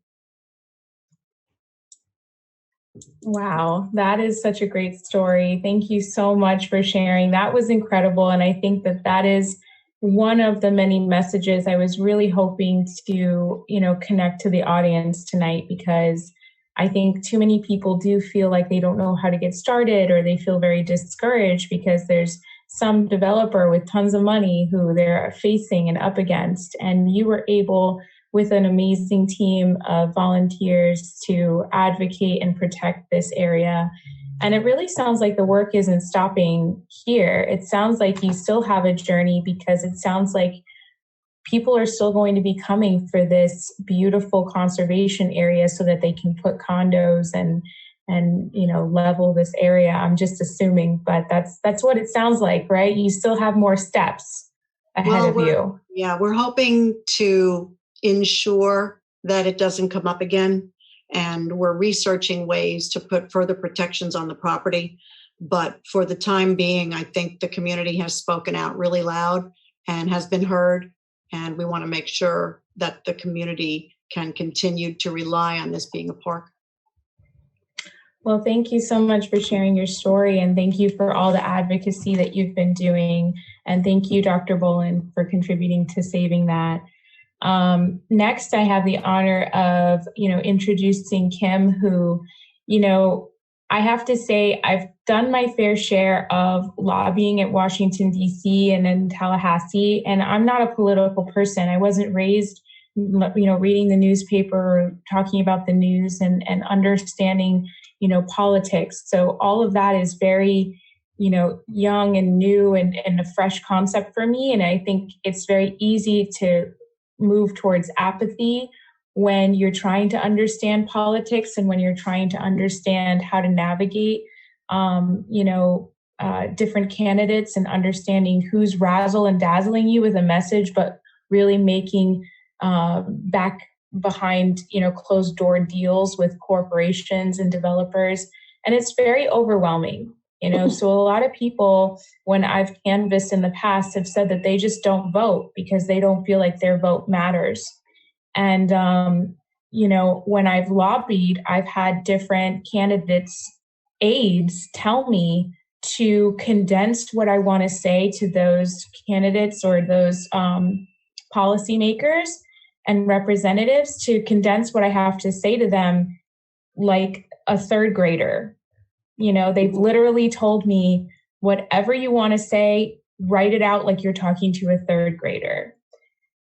Wow, that is such a great story. Thank you so much for sharing. That was incredible. And I think that that is one of the many messages I was really hoping to, connect to the audience tonight, because I think too many people do feel like they don't know how to get started, or they feel very discouraged because there's some developer with tons of money who they're facing and up against. And you were able, with an amazing team of volunteers, to advocate and protect this area. And it really sounds like the work isn't stopping here. It sounds like you still have a journey, because it sounds like people are still going to be coming for this beautiful conservation area so that they can put condos and level this area. I'm just assuming, but that's what it sounds like, right? You still have more steps ahead of you. Yeah, we're hoping to ensure that it doesn't come up again. And we're researching ways to put further protections on the property. But for the time being, I think the community has spoken out really loud and has been heard. And we want to make sure that the community can continue to rely on this being a park. Well, thank you so much for sharing your story, and thank you for all the advocacy that you've been doing. And thank you, Dr. Bohlen, for contributing to saving that. Next, I have the honor of, introducing Kim, who, I have to say I've done my fair share of lobbying at Washington, D.C. and in Tallahassee, and I'm not a political person. I wasn't raised, reading the newspaper or talking about the news and understanding, politics. So all of that is very, young and new and a fresh concept for me. And I think it's very easy to move towards apathy when you're trying to understand politics and when you're trying to understand how to navigate, different candidates and understanding who's razzle and dazzling you with a message, but really making back behind, closed door deals with corporations and developers. And it's very overwhelming, so a lot of people, when I've canvassed in the past, have said that they just don't vote because they don't feel like their vote matters. And, when I've lobbied, I've had different candidates' aides tell me to condense what I want to say to those candidates or those policymakers and representatives, to condense what I have to say to them like a third grader. They've literally told me, whatever you want to say, write it out like you're talking to a third grader.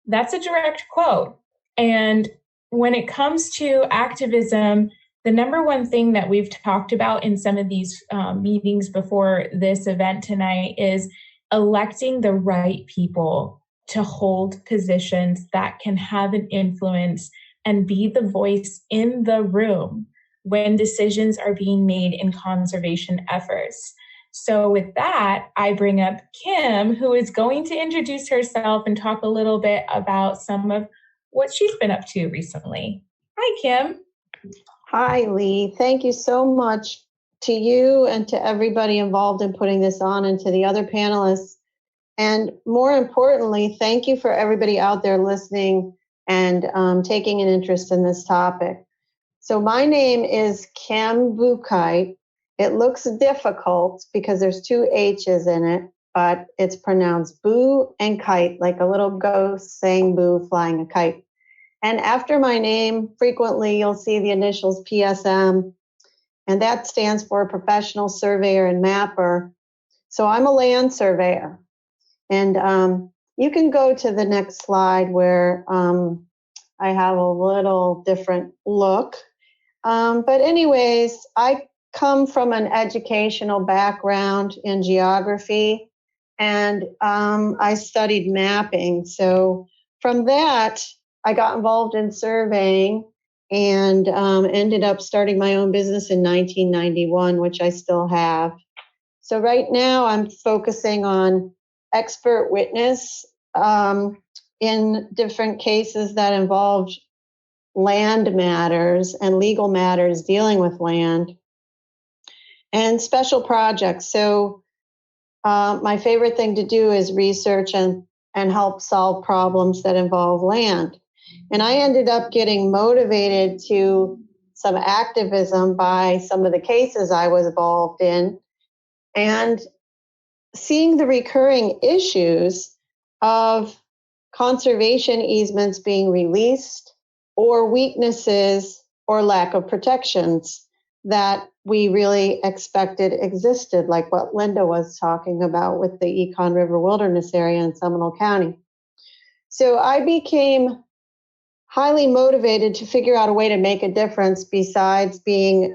That's a direct quote. And when it comes to activism, the number one thing that we've talked about in some of these meetings before this event tonight is electing the right people to hold positions that can have an influence and be the voice in the room when decisions are being made in conservation efforts. So with that, I bring up Kim, who is going to introduce herself and talk a little bit about some of what she's been up to recently. Hi, Kim. Hi, Lee. Thank you so much to you and to everybody involved in putting this on, and to the other panelists. And more importantly, thank you for everybody out there listening and taking an interest in this topic. So my name is Kim Buchheit. It looks difficult because there's two H's in it, but it's pronounced boo and kite, like a little ghost saying boo, flying a kite. And after my name, frequently you'll see the initials PSM, and that stands for Professional Surveyor and Mapper. So I'm a land surveyor. And you can go to the next slide where I have a little different look. But anyways, I come from an educational background in geography, and I studied mapping. So from that, I got involved in surveying and ended up starting my own business in 1991, which I still have. So right now I'm focusing on expert witness in different cases that involve land matters and legal matters dealing with land. and special projects. So my favorite thing to do is research and help solve problems that involve land. And I ended up getting motivated to some activism by some of the cases I was involved in, and seeing the recurring issues of conservation easements being released, or weaknesses or lack of protections that we really expected existed, like what Linda was talking about with the Econ River Wilderness Area in Seminole County. So I became highly motivated to figure out a way to make a difference besides being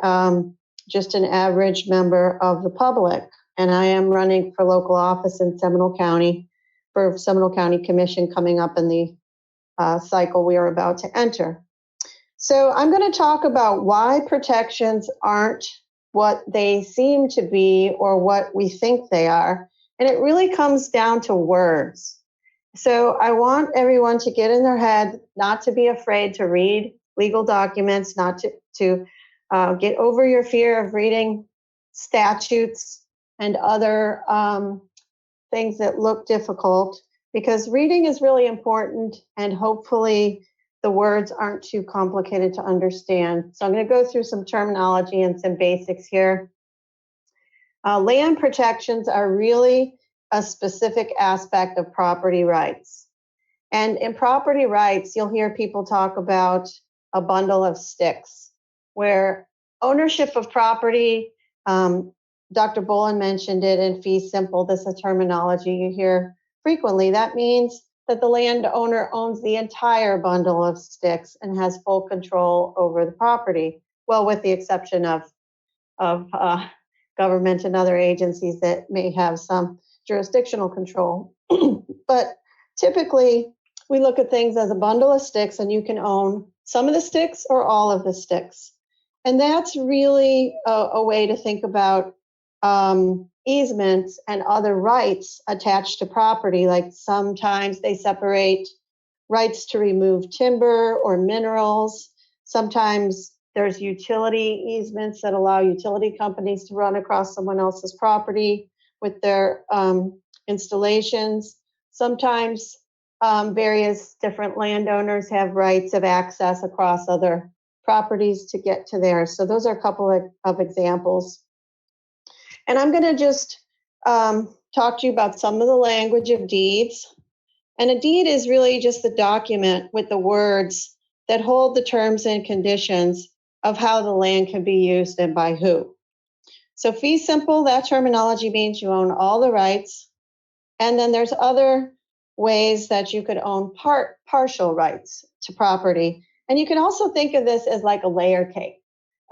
just an average member of the public. And I am running for local office in Seminole County for Seminole County Commission coming up in the cycle we are about to enter. So I'm going to talk about why protections aren't what they seem to be or what we think they are. And it really comes down to words. So I want everyone to get in their head, not to be afraid to read legal documents, not to get over your fear of reading statutes and other things that look difficult, because reading is really important, and hopefully the words aren't too complicated to understand. So I'm going to go through some terminology and some basics here. Land protections are really a specific aspect of property rights. And in property rights, you'll hear people talk about a bundle of sticks, where ownership of property, Dr. Bohlen mentioned it in fee simple. This is a terminology you hear frequently. That means that the landowner owns the entire bundle of sticks and has full control over the property. Well, with the exception of government and other agencies that may have some jurisdictional control. But typically, we look at things as a bundle of sticks, and you can own some of the sticks or all of the sticks. And that's really a way to think about easements and other rights attached to property. Like sometimes they separate rights to remove timber or minerals. Sometimes there's utility easements that allow utility companies to run across someone else's property with their installations. Sometimes various different landowners have rights of access across other properties to get to theirs. So those are a couple of examples. And I'm going to just talk to you about some of the language of deeds. And a deed is really just the document with the words that hold the terms and conditions of how the land can be used and by who. So fee simple, that terminology means you own all the rights. And then there's other ways that you could own partial rights to property. And you can also think of this as like a layer cake.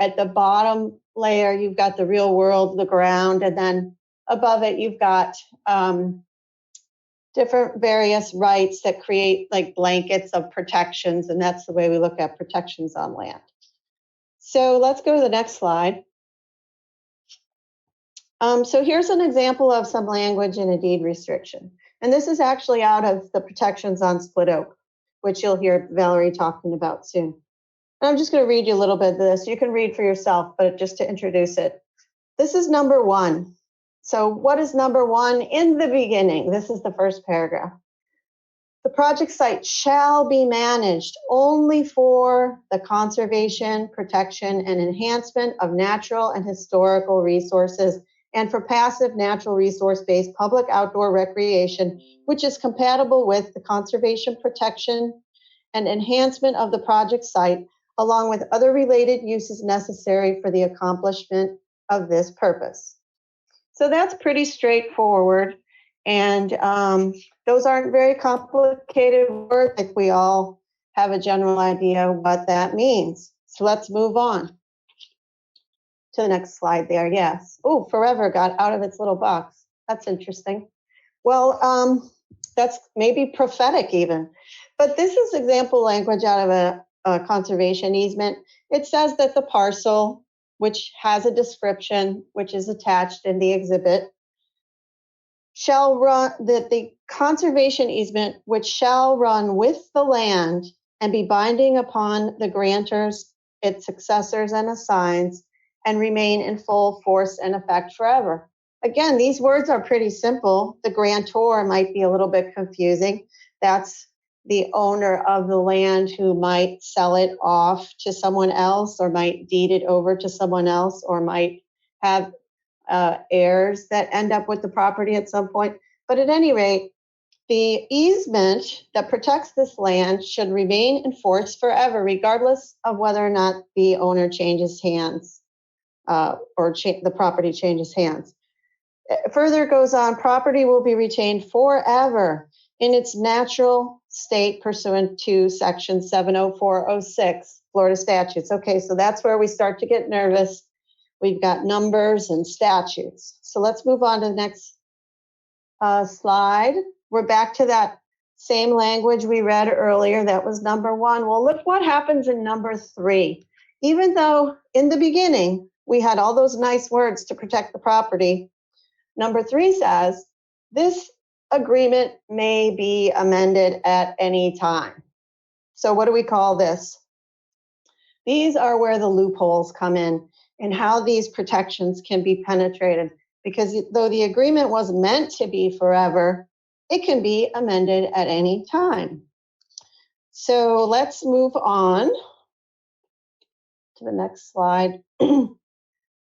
At the bottom layer, you've got the real world, the ground, and then above it, you've got different various rights that create like blankets of protections. And that's the way we look at protections on land. So let's go to the next slide. So here's an example of some language in a deed restriction. And this is actually out of the protections on split oak, which you'll hear Valerie talking about soon. And I'm just going to read you a little bit of this. You can read for yourself, but just to introduce it. This is number one. So what is number one? In the beginning, this is the first paragraph. The project site shall be managed only for the conservation, protection, and enhancement of natural and historical resources, and for passive natural resource-based public outdoor recreation, which is compatible with the conservation, protection, and enhancement of the project site, along with other related uses necessary for the accomplishment of this purpose. So that's pretty straightforward. And those aren't very complicated words. Like we all have a general idea what that means. So let's move on to the next slide there. Yes. Oh, forever got out of its little box. That's interesting. Well, that's maybe prophetic even. But this is example language out of a conservation easement. It says that the parcel, which has a description, which is attached in the exhibit, shall run, that the conservation easement, which shall run with the land and be binding upon the grantors, its successors and assigns, and remain in full force and effect forever. Again, these words are pretty simple. The grantor might be a little bit confusing. That's the owner of the land who might sell it off to someone else, or might deed it over to someone else, or might have heirs that end up with the property at some point. But at any rate, the easement that protects this land should remain in force forever, regardless of whether or not the owner changes hands or the property changes hands. Further, it goes on, property will be retained forever in its natural state pursuant to section 70406 Florida statutes. Okay, so that's where we start to get nervous. We've got numbers and statutes. So let's move on to the next slide. We're back to that same language we read earlier. That was number 1. Well, look what happens in number 3. Even though in the beginning we had all those nice words to protect the property, number 3 says this agreement may be amended at any time. So what do we call this? These are where the loopholes come in and how these protections can be penetrated. Because though the agreement was meant to be forever, it can be amended at any time. So let's move on to the next slide.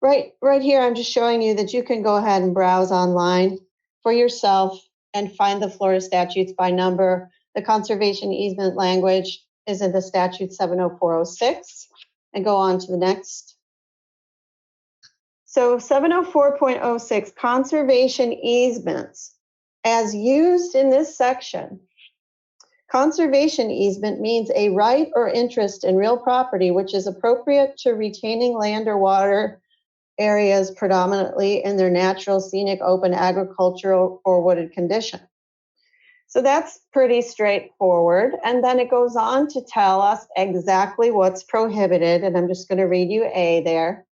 Right here, I'm just showing you that you can go ahead and browse online for yourself and find the Florida statutes by number. The conservation easement language is in the statute 70406, and go on to the next. So 704.06, conservation easements. As used in this section, conservation easement means a right or interest in real property which is appropriate to retaining land or water areas predominantly in their natural, scenic, open, agricultural, or wooded condition. So that's pretty straightforward. And then it goes on to tell us exactly what's prohibited. And I'm just going to read you A there.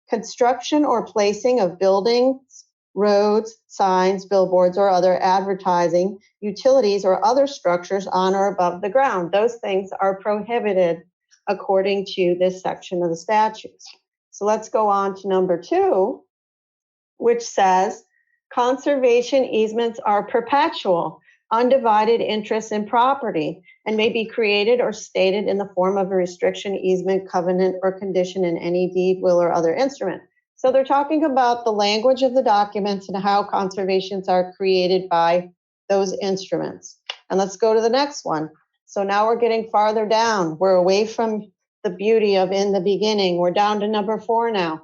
Construction or placing of buildings, roads, signs, billboards, or other advertising, utilities, or other structures on or above the ground. Those things are prohibited according to this section of the statutes. So let's go on to number 2, which says conservation easements are perpetual, undivided interests in property and may be created or stated in the form of a restriction, easement, covenant, or condition in any deed, will, or other instrument. So they're talking about the language of the documents and how conservations are created by those instruments. And let's go to the next one. So now we're getting farther down. We're away from the beauty of in the beginning. We're down to number 4 now.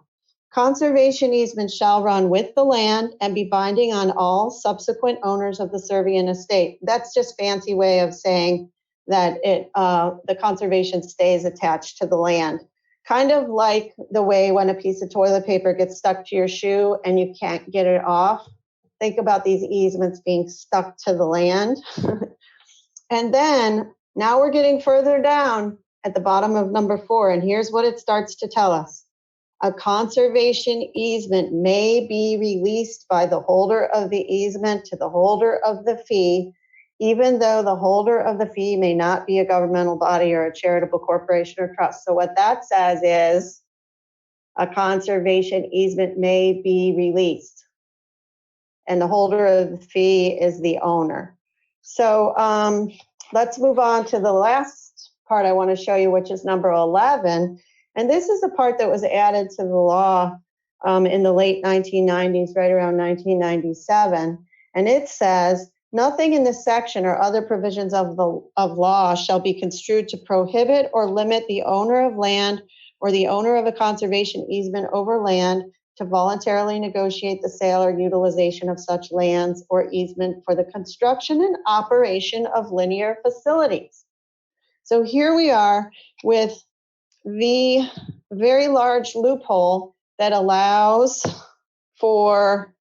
Conservation easements shall run with the land and be binding on all subsequent owners of the servient estate. That's just fancy way of saying that the conservation stays attached to the land. Kind of like the way when a piece of toilet paper gets stuck to your shoe and you can't get it off. Think about these easements being stuck to the land. And then now we're getting further down at the bottom of number 4, and here's what it starts to tell us. A conservation easement may be released by the holder of the easement to the holder of the fee, even though the holder of the fee may not be a governmental body or a charitable corporation or trust. So what that says is a conservation easement may be released, and the holder of the fee is the owner. So let's move on to the last part I want to show you, which is number 11. And this is the part that was added to the law in the late 1990s, right around 1997. And it says, nothing in this section or other provisions of law shall be construed to prohibit or limit the owner of land or the owner of a conservation easement over land to voluntarily negotiate the sale or utilization of such lands or easement for the construction and operation of linear facilities. So here we are with the very large loophole that allows for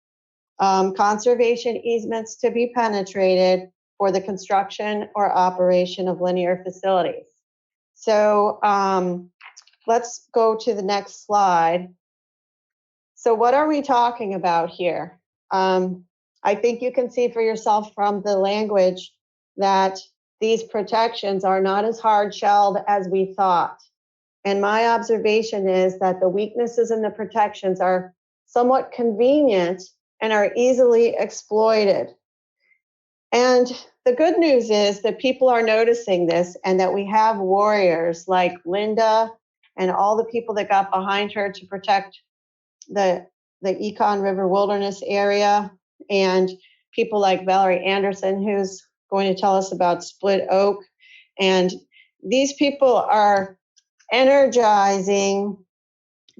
conservation easements to be penetrated for the construction or operation of linear facilities. So let's go to the next slide. So what are we talking about here? I think you can see for yourself from the language that these protections are not as hard-shelled as we thought. And my observation is that the weaknesses in the protections are somewhat convenient and are easily exploited. And the good news is that people are noticing this, and that we have warriors like Linda and all the people that got behind her to protect the Econ River Wilderness area, and people like Valerie Anderson, who's going to tell us about Split Oak. And these people are energizing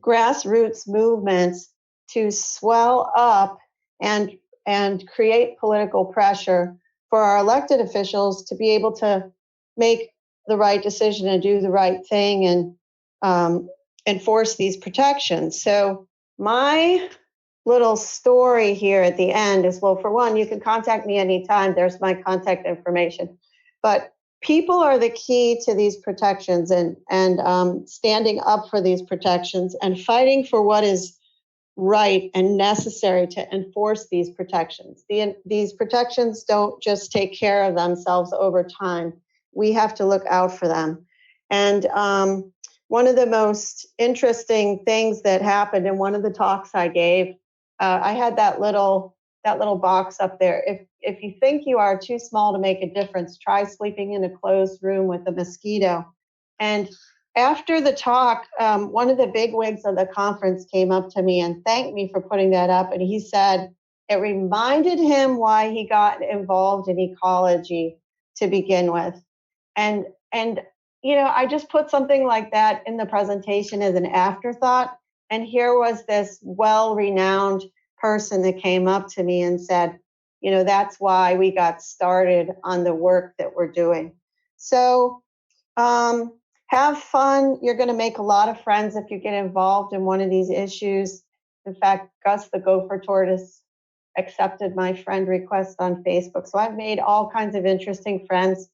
grassroots movements to swell up and create political pressure for our elected officials to be able to make the right decision and do the right thing and enforce these protections. So my little story here at the end is, well, for one, you can contact me anytime. There's my contact information. But people are the key to these protections, and standing up for these protections and fighting for what is right and necessary to enforce these protections. These protections don't just take care of themselves over time. We have to look out for them. And one of the most interesting things that happened in one of the talks I gave, I had that little box up there. If you think you are too small to make a difference, try sleeping in a closed room with a mosquito. And after the talk, one of the big wigs of the conference came up to me and thanked me for putting that up. And he said it reminded him why he got involved in ecology to begin with. And you know, I just put something like that in the presentation as an afterthought. And here was this well-renowned person that came up to me and said, you know, that's why we got started on the work that we're doing. So have fun. You're going to make a lot of friends if you get involved in one of these issues. In fact, Gus the Gopher Tortoise accepted my friend request on Facebook. So I've made all kinds of interesting friends.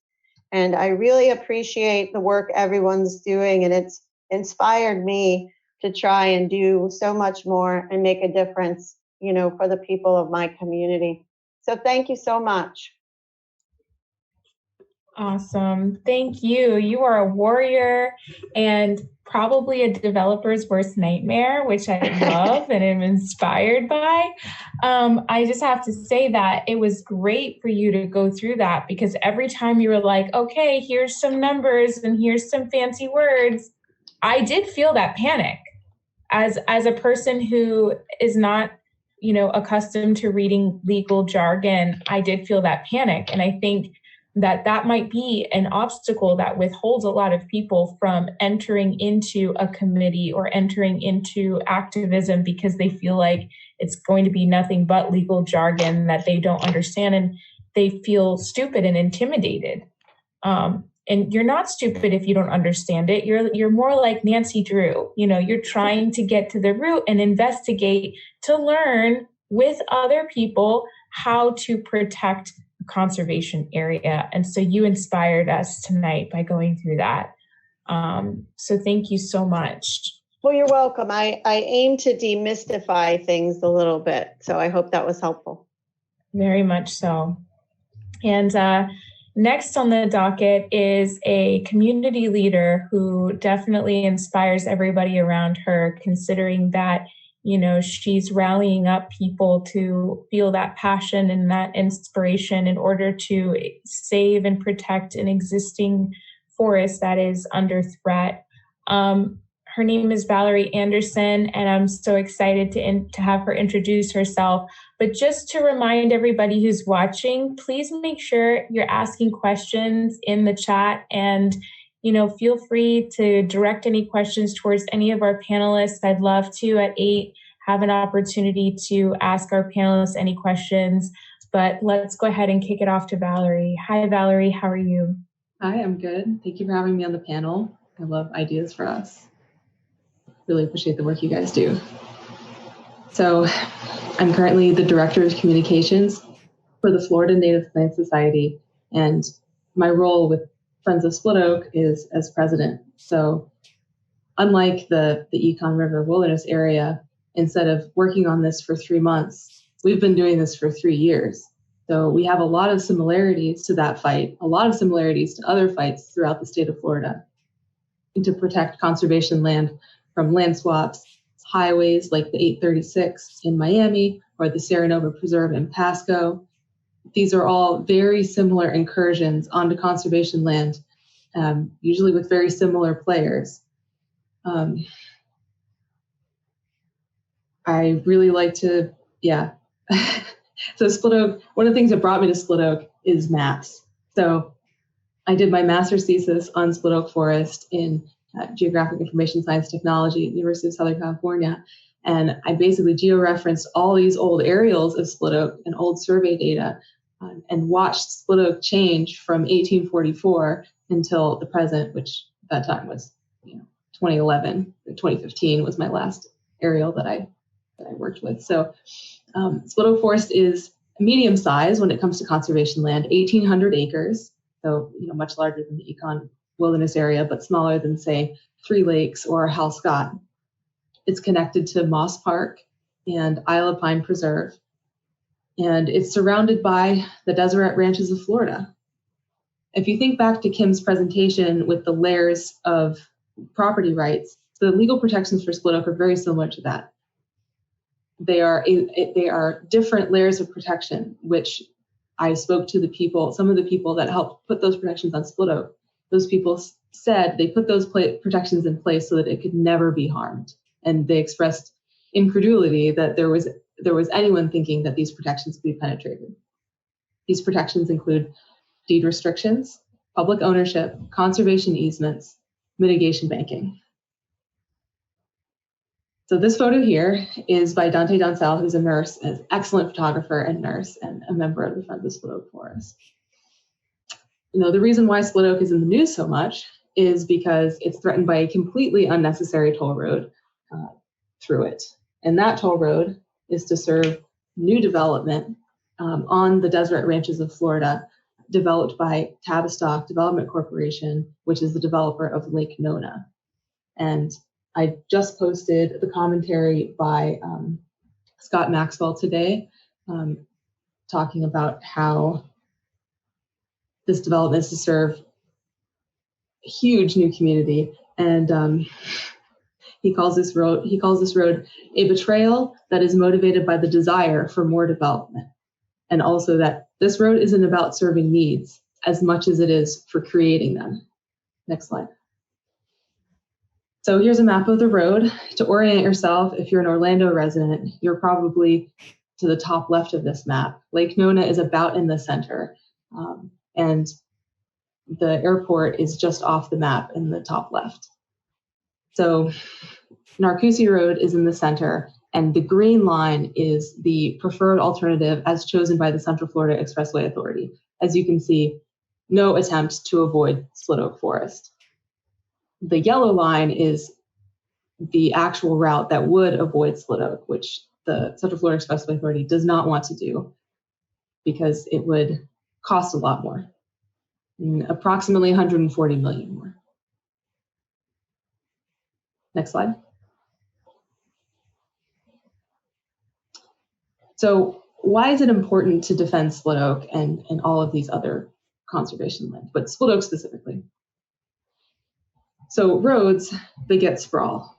And I really appreciate the work everyone's doing. And it's inspired me to try and do so much more and make a difference, you know, for the people of my community. So thank you so much. Awesome. Thank you. You are a warrior and probably a developer's worst nightmare, which I love and am inspired by. I just have to say that it was great for you to go through that, because every time you were like, okay, here's some numbers and here's some fancy words, I did feel that panic as a person who is not, you know, accustomed to reading legal jargon. I did feel that panic. And I think that might be an obstacle that withholds a lot of people from entering into a committee or entering into activism, because they feel like it's going to be nothing but legal jargon that they don't understand, and they feel stupid and intimidated. And you're not stupid if you don't understand it. You're more like Nancy Drew. You know, you're trying to get to the root and investigate to learn with other people how to protect conservation area. And so you inspired us tonight by going through that. So thank you so much. Well, you're welcome. I aim to demystify things a little bit. So I hope that was helpful. Very much so. And next on the docket is a community leader who definitely inspires everybody around her, considering that, you know, she's rallying up people to feel that passion and that inspiration in order to save and protect an existing forest that is under threat. Her name is Valerie Anderson, and I'm so excited to have her introduce herself. But just to remind everybody who's watching, please make sure you're asking questions in the chat, and you know, feel free to direct any questions towards any of our panelists. I'd love to, at 8, have an opportunity to ask our panelists any questions. But let's go ahead and kick it off to Valerie. Hi, Valerie. How are you? Hi, I'm good. Thank you for having me on the panel. I love ideas for us. Really appreciate the work you guys do. So I'm currently the Director of Communications for the Florida Native Plant Society, and my role with Friends of Split Oak is as president. So unlike the Econ River Wilderness area, instead of working on this for 3 months, we've been doing this for 3 years. So we have a lot of similarities to that fight, a lot of similarities to other fights throughout the state of Florida. to protect conservation land from land swaps, highways like the 836 in Miami or the Serenova Preserve in Pasco. These are all very similar incursions onto conservation land, usually with very similar players. I really like to, yeah. So Split Oak, one of the things that brought me to Split Oak is maps. So I did my master's thesis on Split Oak Forest in Geographic Information Science Technology at the University of Southern California. And I basically georeferenced all these old aerials of Split Oak and old survey data and watched Split Oak change from 1844 until the present, which at that time was 2011. 2015 was my last aerial that I worked with. So Split Oak Forest is medium size when it comes to conservation land, 1,800 acres. So, much larger than the Econ Wilderness area, but smaller than, say, Three Lakes or Hal Scott. It's connected to Moss Park and Isle of Pine Preserve. And it's surrounded by the Deseret Ranches of Florida. If you think back to Kim's presentation with the layers of property rights, the legal protections for Split Oak are very similar to that. They are different layers of protection, which I spoke to the people, some of the people that helped put those protections on Split Oak. Those people said they put those protections in place so that it could never be harmed. And they expressed incredulity that there was anyone thinking that these protections could be penetrated. These protections include deed restrictions, public ownership, conservation easements, mitigation banking. So this photo here is by Dante Doncel, who's a nurse, an excellent photographer and nurse, and a member of the Friends of Split Oak Forest. The reason why Split Oak is in the news so much is because it's threatened by a completely unnecessary toll road through it. And that toll road is to serve new development on the Deseret Ranches of Florida, developed by Tavistock Development Corporation, which is the developer of Lake Nona. And I just posted the commentary by Scott Maxwell today, talking about how this development is to serve a huge new community, and he calls this road a betrayal that is motivated by the desire for more development, and also that this road isn't about serving needs as much as it is for creating them. Next slide. So here's a map of the road. To orient yourself, if you're an Orlando resident, you're probably to the top left of this map. Lake Nona is about in the center, and the airport is just off the map in the top left. So Narcoossee Road is in the center, and the green line is the preferred alternative as chosen by the Central Florida Expressway Authority. As you can see, no attempt to avoid Split Oak Forest. The yellow line is the actual route that would avoid Split Oak, which the Central Florida Expressway Authority does not want to do because it would cost a lot more, approximately $140 million more. Next slide. So why is it important to defend Split Oak and all of these other conservation land, but Split Oak specifically? So roads, they get sprawl.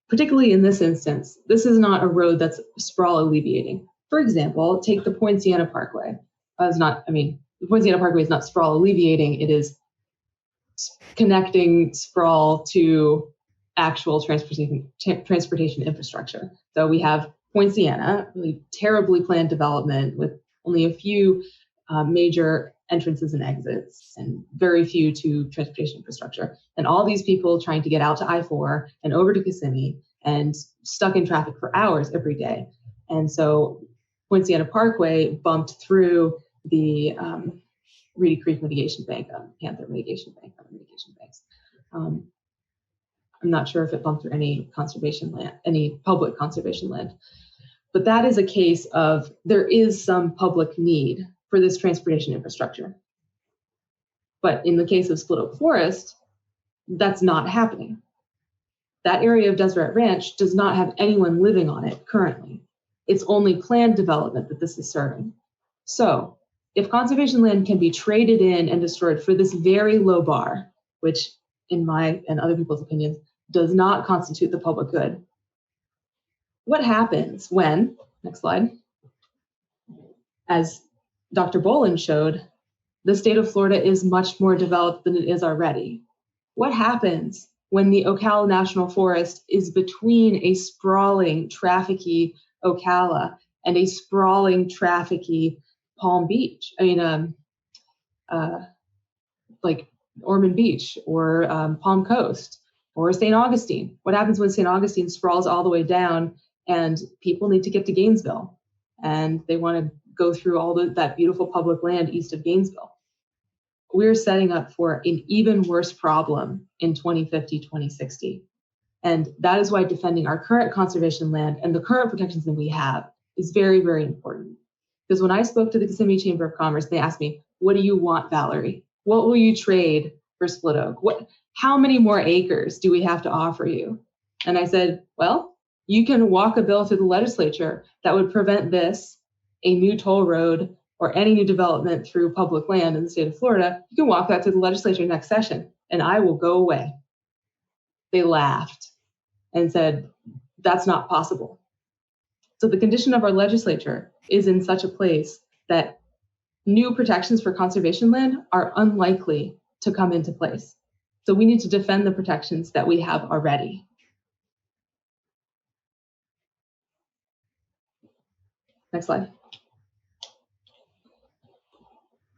Particularly in this instance, this is not a road that's sprawl alleviating. For example, take the Poinciana Parkway. The Poinciana Parkway is not sprawl alleviating, it is connecting sprawl to actual transportation infrastructure. So we have Poinciana, really terribly planned development with only a few major entrances and exits and very few to transportation infrastructure. And all these people trying to get out to I-4 and over to Kissimmee and stuck in traffic for hours every day. And so Poinciana Parkway bumped through the Reedy Creek Mitigation Bank, Panther Mitigation Bank, other mitigation banks. I'm not sure if it bumped through any conservation land, any public conservation land. But that is a case of there is some public need for this transportation infrastructure. But in the case of Split Oak Forest, that's not happening. That area of Deseret Ranch does not have anyone living on it currently. It's only planned development that this is serving. So if conservation land can be traded in and destroyed for this very low bar, which in my and other people's opinions, does not constitute the public good. What happens when, next slide, as Dr. Bohlen showed, the state of Florida is much more developed than it is already? What happens when the Ocala National Forest is between a sprawling, trafficky Ocala and a sprawling, trafficky Palm Beach? Like Ormond Beach or Palm Coast or St. Augustine. What happens when St. Augustine sprawls all the way down and people need to get to Gainesville and they want to go through all that beautiful public land east of Gainesville? We're setting up for an even worse problem in 2050, 2060. And that is why defending our current conservation land and the current protections that we have is very, very important. Because when I spoke to the Kissimmee Chamber of Commerce, they asked me, what do you want, Valerie? What will you trade for Split Oak? How many more acres do we have to offer you? And I said, well, you can walk a bill through the legislature that would prevent this, a new toll road, or any new development through public land in the state of Florida. You can walk that through the legislature next session, and I will go away. They laughed and said, that's not possible. So the condition of our legislature is in such a place that new protections for conservation land are unlikely to come into place. So we need to defend the protections that we have already. Next slide.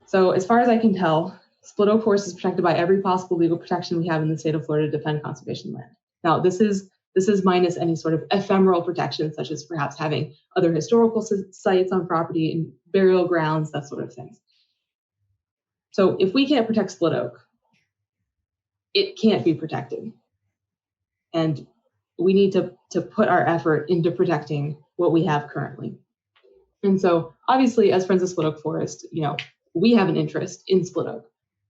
So as far as I can tell, Split Oak Forest is protected by every possible legal protection we have in the state of Florida to defend conservation land. Now, this is minus any sort of ephemeral protection, such as perhaps having other historical sites on property and burial grounds, that sort of thing. So if we can't protect Split Oak, it can't be protected. And we need to put our effort into protecting what we have currently. And so obviously, as Friends of Split Oak Forest, we have an interest in Split Oak.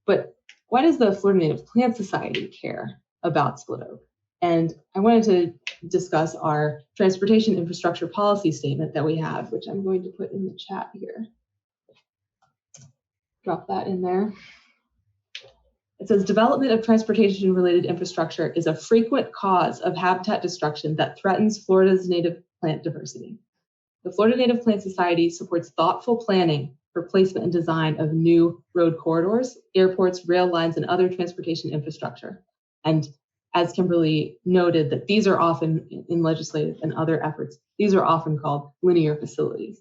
But why does the Florida Native Plant Society care about Split Oak? And I wanted to discuss our transportation infrastructure policy statement that we have, which I'm going to put in the chat here. Drop that in there. It says, development of transportation-related infrastructure is a frequent cause of habitat destruction that threatens Florida's native plant diversity. The Florida Native Plant Society supports thoughtful planning for placement and design of new road corridors, airports, rail lines, and other transportation infrastructure. And as Kimberly noted, that these are often, in legislative and other efforts, these are often called linear facilities.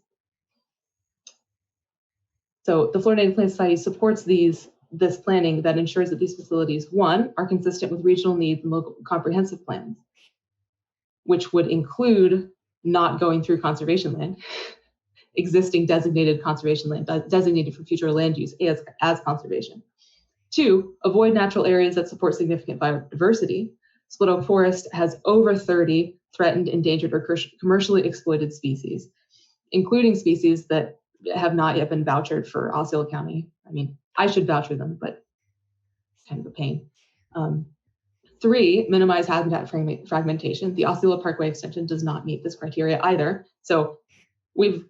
So the Florida Native Plant Society supports this planning that ensures that these facilities, one, are consistent with regional needs and local comprehensive plans, which would include not going through conservation land, existing designated conservation land, designated for future land use as conservation. Two, avoid natural areas that support significant biodiversity. Split Oak Forest has over 30 threatened, endangered, or commercially exploited species, including species that have not yet been vouchered for Osceola County. I mean, I should voucher them, but it's kind of a pain. Three, minimize habitat fragmentation. The Osceola Parkway extension does not meet this criteria either. So the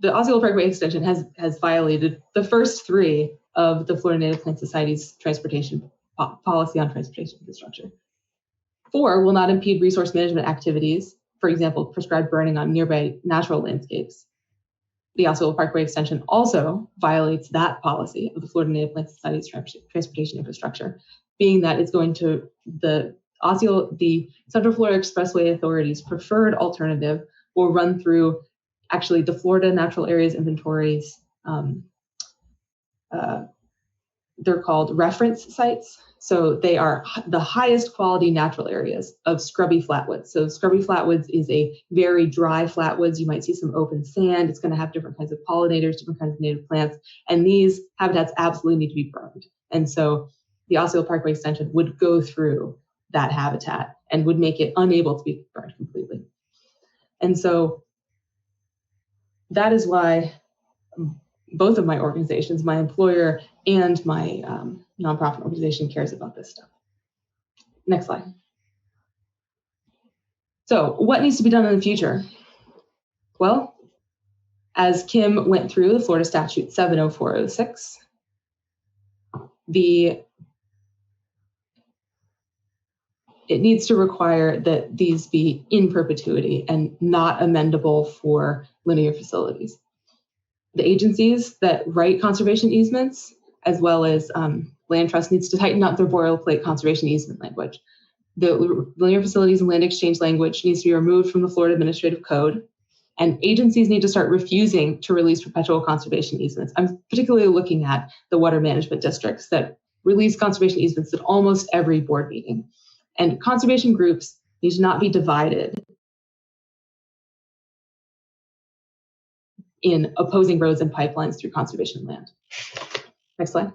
Osceola Parkway extension has violated the first three of the Florida Native Plant Society's transportation policy on transportation infrastructure. Four, will not impede resource management activities, for example, prescribed burning on nearby natural landscapes. The Osceola Parkway extension also violates that policy of the Florida Native Plant Society's transportation infrastructure, being that it's going to the Central Florida Expressway Authority's preferred alternative will run through actually the Florida Natural Areas Inventories. They're called reference sites. So they are the highest quality natural areas of scrubby flatwoods. So scrubby flatwoods is a very dry flatwoods. You might see some open sand. It's going to have different kinds of pollinators, different kinds of native plants. And these habitats absolutely need to be burned. And so the Osceola Parkway extension would go through that habitat and would make it unable to be burned completely. And so that is why both of my organizations, my employer and my nonprofit organization, cares about this stuff. Next slide. So what needs to be done in the future? Well, as Kim went through the Florida Statute 70406, the it needs to require that these be in perpetuity and not amendable for linear facilities. The agencies that write conservation easements, as well as land trust, needs to tighten up their boilerplate conservation easement language. The linear facilities and land exchange language needs to be removed from the Florida Administrative Code, and agencies need to start refusing to release perpetual conservation easements. I'm particularly looking at the water management districts that release conservation easements at almost every board meeting. And conservation groups need to not be divided in opposing roads and pipelines through conservation land. Next slide.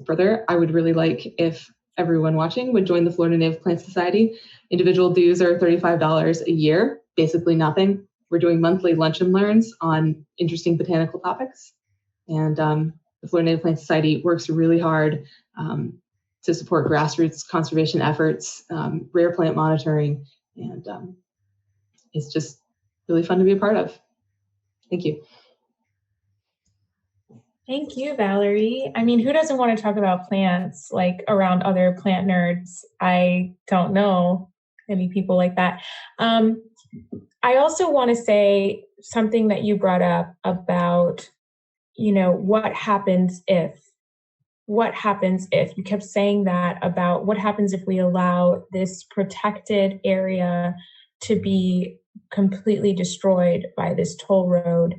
Further, I would really like if everyone watching would join the Florida Native Plant Society. Individual dues are $35 a year, basically nothing. We're doing monthly lunch and learns on interesting botanical topics. And the Florida Native Plant Society works really hard to support grassroots conservation efforts, rare plant monitoring, and it's just really fun to be a part of. Thank you. Thank you, Valerie. I mean, who doesn't want to talk about plants, like around other plant nerds? I don't know any people like that. I also want to say something that you brought up about, what happens if you kept saying that about what happens if we allow this protected area to be completely destroyed by this toll road.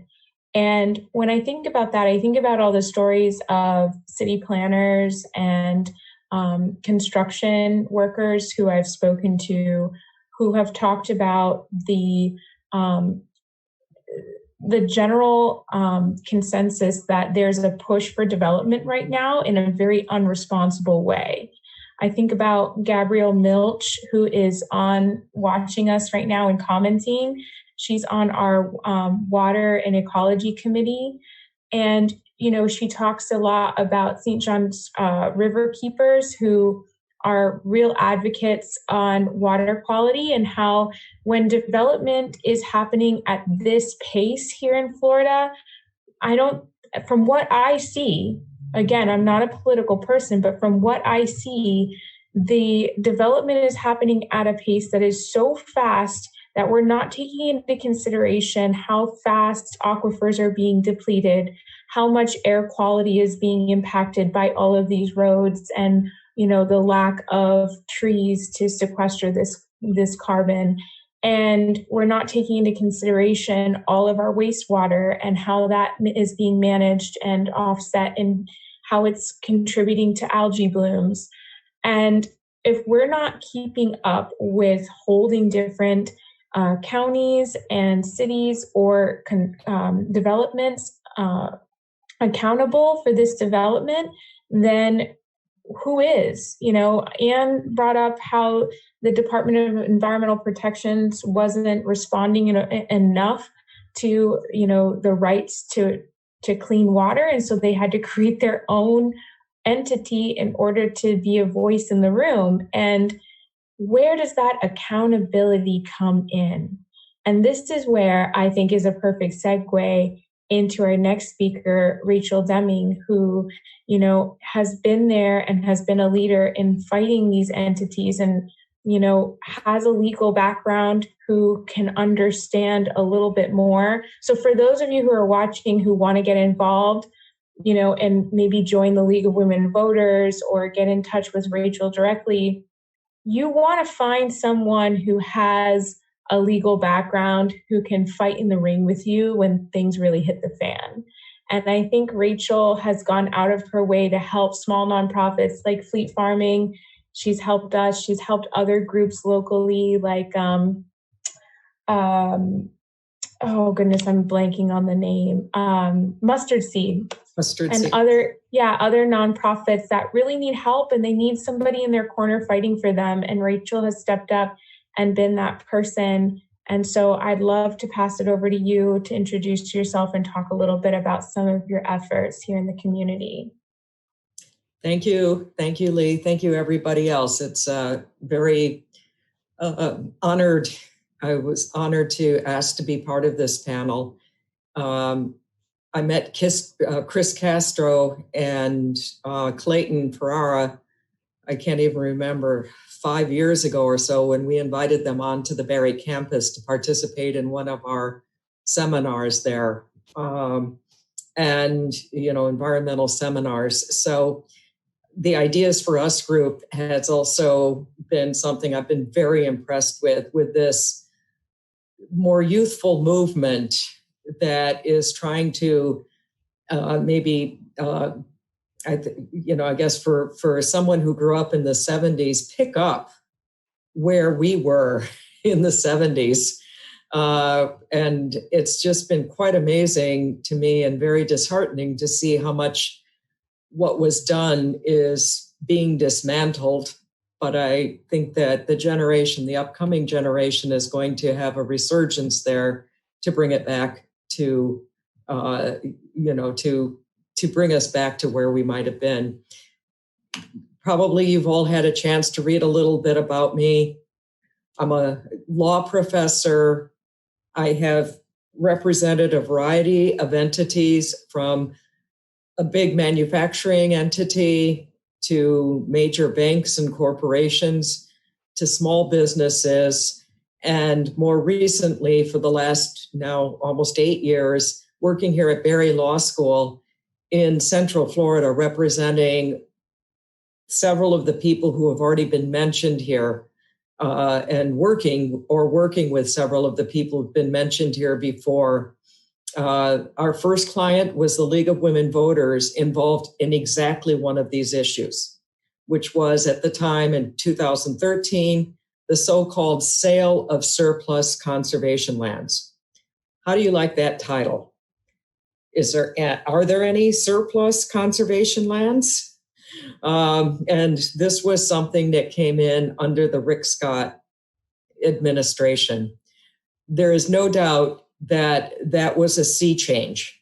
And when I think about that, I think about all the stories of city planners and construction workers who I've spoken to, who have talked about the general consensus that there's a push for development right now in a very unresponsible way. I think about Gabrielle Milch, who is on watching us right now and commenting. She's on our water and ecology committee. And, she talks a lot about St. John's river keepers who are real advocates on water quality, and how when development is happening at this pace here in Florida, from what I see, again, I'm not a political person, but from what I see, the development is happening at a pace that is so fast that we're not taking into consideration how fast aquifers are being depleted, how much air quality is being impacted by all of these roads, and the lack of trees to sequester this carbon. And we're not taking into consideration all of our wastewater and how that is being managed and offset, and how it's contributing to algae blooms. And if we're not keeping up with holding different counties and cities or developments accountable for this development, then who is? Anne brought up how the Department of Environmental Protections wasn't responding enough to the rights to clean water, and so they had to create their own entity in order to be a voice in the room. And where does that accountability come in? And this is where I think is a perfect segue into our next speaker, Rachel Deming, who, has been there and has been a leader in fighting these entities, and, has a legal background, who can understand a little bit more. So for those of you who are watching who want to get involved, and maybe join the League of Women Voters or get in touch with Rachel directly, you want to find someone who has a legal background, who can fight in the ring with you when things really hit the fan. And I think Rachel has gone out of her way to help small nonprofits like Fleet Farming. She's helped us. She's helped other groups locally, like, oh goodness, I'm blanking on the name, Mustard Seed. And other nonprofits that really need help, and they need somebody in their corner fighting for them. And Rachel has stepped up and been that person. And so I'd love to pass it over to you to introduce yourself and talk a little bit about some of your efforts here in the community. Thank you. Thank you, Lee. Thank you, everybody else. It's very honored. I was honored to ask to be part of this panel. I met Chris Castro and Clayton Ferrara, I can't even remember, 5 years ago or so when we invited them onto the Barrie campus to participate in one of our seminars there, and, environmental seminars. So the Ideas for Us group has also been something I've been very impressed with this more youthful movement that is trying to I guess for someone who grew up in the 70s, pick up where we were in the 70s. And it's just been quite amazing to me and very disheartening to see how much what was done is being dismantled. But I think that the upcoming generation is going to have a resurgence there to bring it back to bring us back to where we might have been. Probably you've all had a chance to read a little bit about me. I'm a law professor. I have represented a variety of entities, from a big manufacturing entity to major banks and corporations to small businesses. And more recently, for the last now almost 8 years, working here at Barrie Law School in Central Florida, representing several of the people who have already been mentioned here, and working with several of the people who've been mentioned here before. Our first client was the League of Women Voters, involved in exactly one of these issues, which was at the time in 2013, the so-called sale of surplus conservation lands. How do you like that title? Are there any surplus conservation lands? And this was something that came in under the Rick Scott administration. There is no doubt that was a sea change,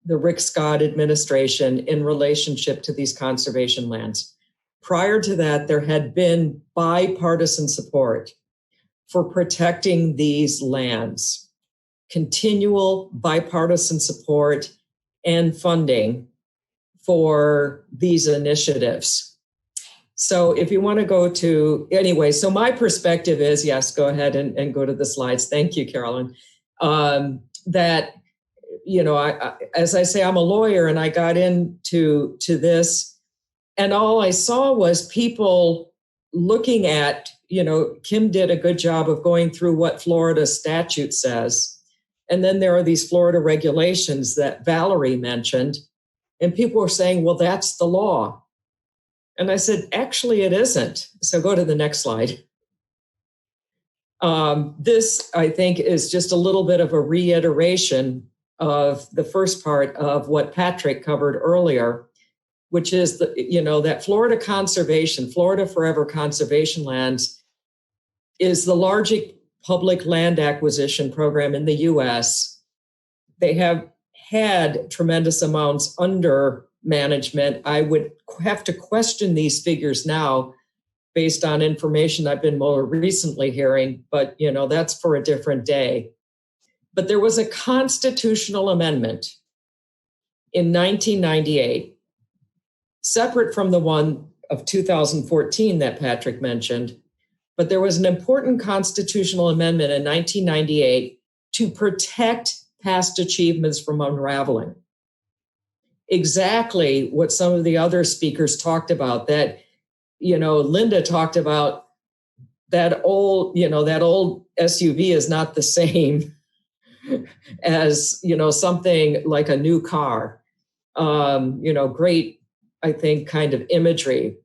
the Rick Scott administration, in relationship to these conservation lands. Prior to that, there had been bipartisan support for protecting these lands, continual bipartisan support and funding for these initiatives. So if you want to go to, anyway, so my perspective is, yes, go ahead and go to the slides. Thank you, Carolyn. That, as I say, I'm a lawyer, and I got into this, and all I saw was people looking at, Kim did a good job of going through what Florida statute says. And then there are these Florida regulations that Valerie mentioned, and people were saying, well, that's the law. And I said, actually, it isn't. So go to the next slide. This, I think, is just a little bit of a reiteration of the first part of what Patrick covered earlier, which is that Florida Forever Conservation Lands is the largest public land acquisition program in the U.S. They have had tremendous amounts under management. I would have to question these figures now based on information I've been more recently hearing, but that's for a different day. But there was a constitutional amendment in 1998, separate from the one of 2014 that Patrick mentioned, but there was an important constitutional amendment in 1998 to protect past achievements from unraveling. Exactly what some of the other speakers talked about, that, Linda talked about that old SUV is not the same as, something like a new car. Great, I think, kind of imagery.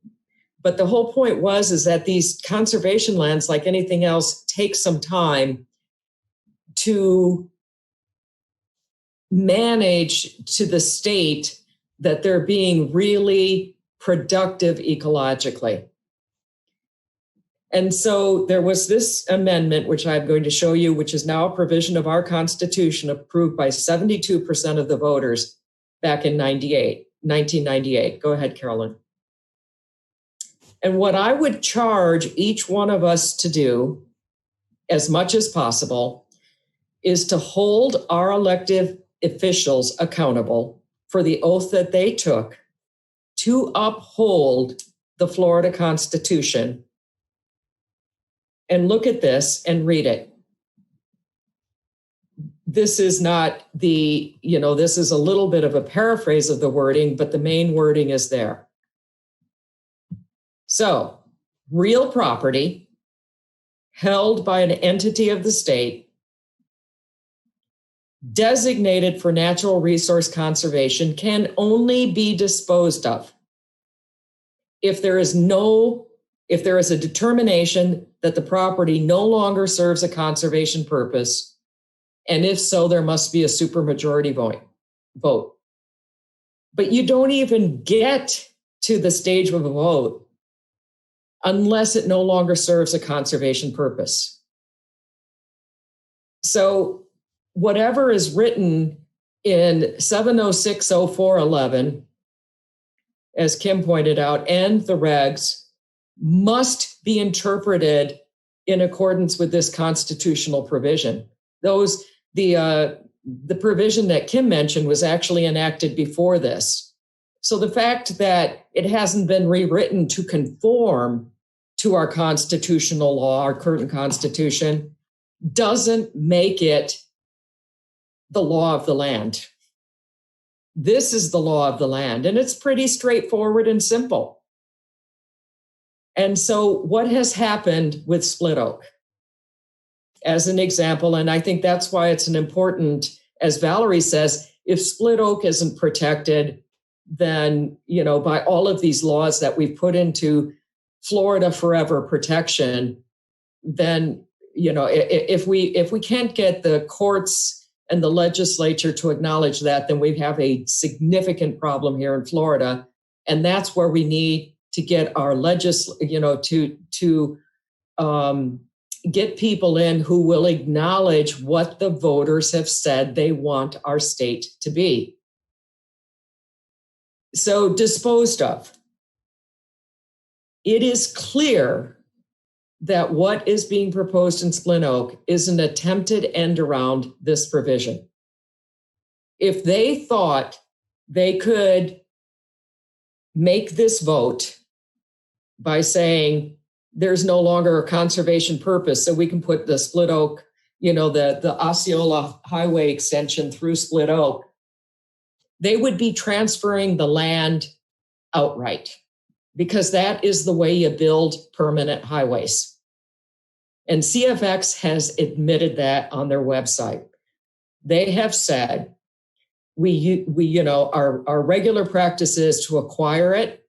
But the whole point is that these conservation lands, like anything else, take some time to manage to the state that they're being really productive ecologically. And so there was this amendment, which I'm going to show you, which is now a provision of our Constitution approved by 72% of the voters back in 1998. Go ahead, Carolyn. And what I would charge each one of us to do, as much as possible, is to hold our elected officials accountable for the oath that they took to uphold the Florida Constitution and look at this and read it. This is not this is a little bit of a paraphrase of the wording, but the main wording is there. So, real property held by an entity of the state designated for natural resource conservation can only be disposed of if there is a determination that the property no longer serves a conservation purpose. And if so, there must be a supermajority vote. But you don't even get to the stage of a vote unless it no longer serves a conservation purpose. So whatever is written in 7060411, as Kim pointed out, and the regs must be interpreted in accordance with this constitutional provision. The provision that Kim mentioned was actually enacted before this. So the fact that it hasn't been rewritten to conform to our constitutional law, our current constitution, doesn't make it the law of the land. This is the law of the land, and it's pretty straightforward and simple. And so what has happened with Split Oak? As an example, and I think that's why it's an important, as Valerie says, if Split Oak isn't protected, then, by all of these laws that we've put into Florida Forever protection, then, if we can't get the courts and the legislature to acknowledge that, then we have a significant problem here in Florida. And that's where we need to get our get people in who will acknowledge what the voters have said they want our state to be. So, disposed of. It is clear that what is being proposed in Split Oak is an attempted end around this provision. If they thought they could make this vote by saying, there's no longer a conservation purpose, so we can put the Split Oak, the Osceola Highway extension through Split Oak, they would be transferring the land outright, because that is the way you build permanent highways. And CFX has admitted that on their website. They have said, our regular practice is to acquire it,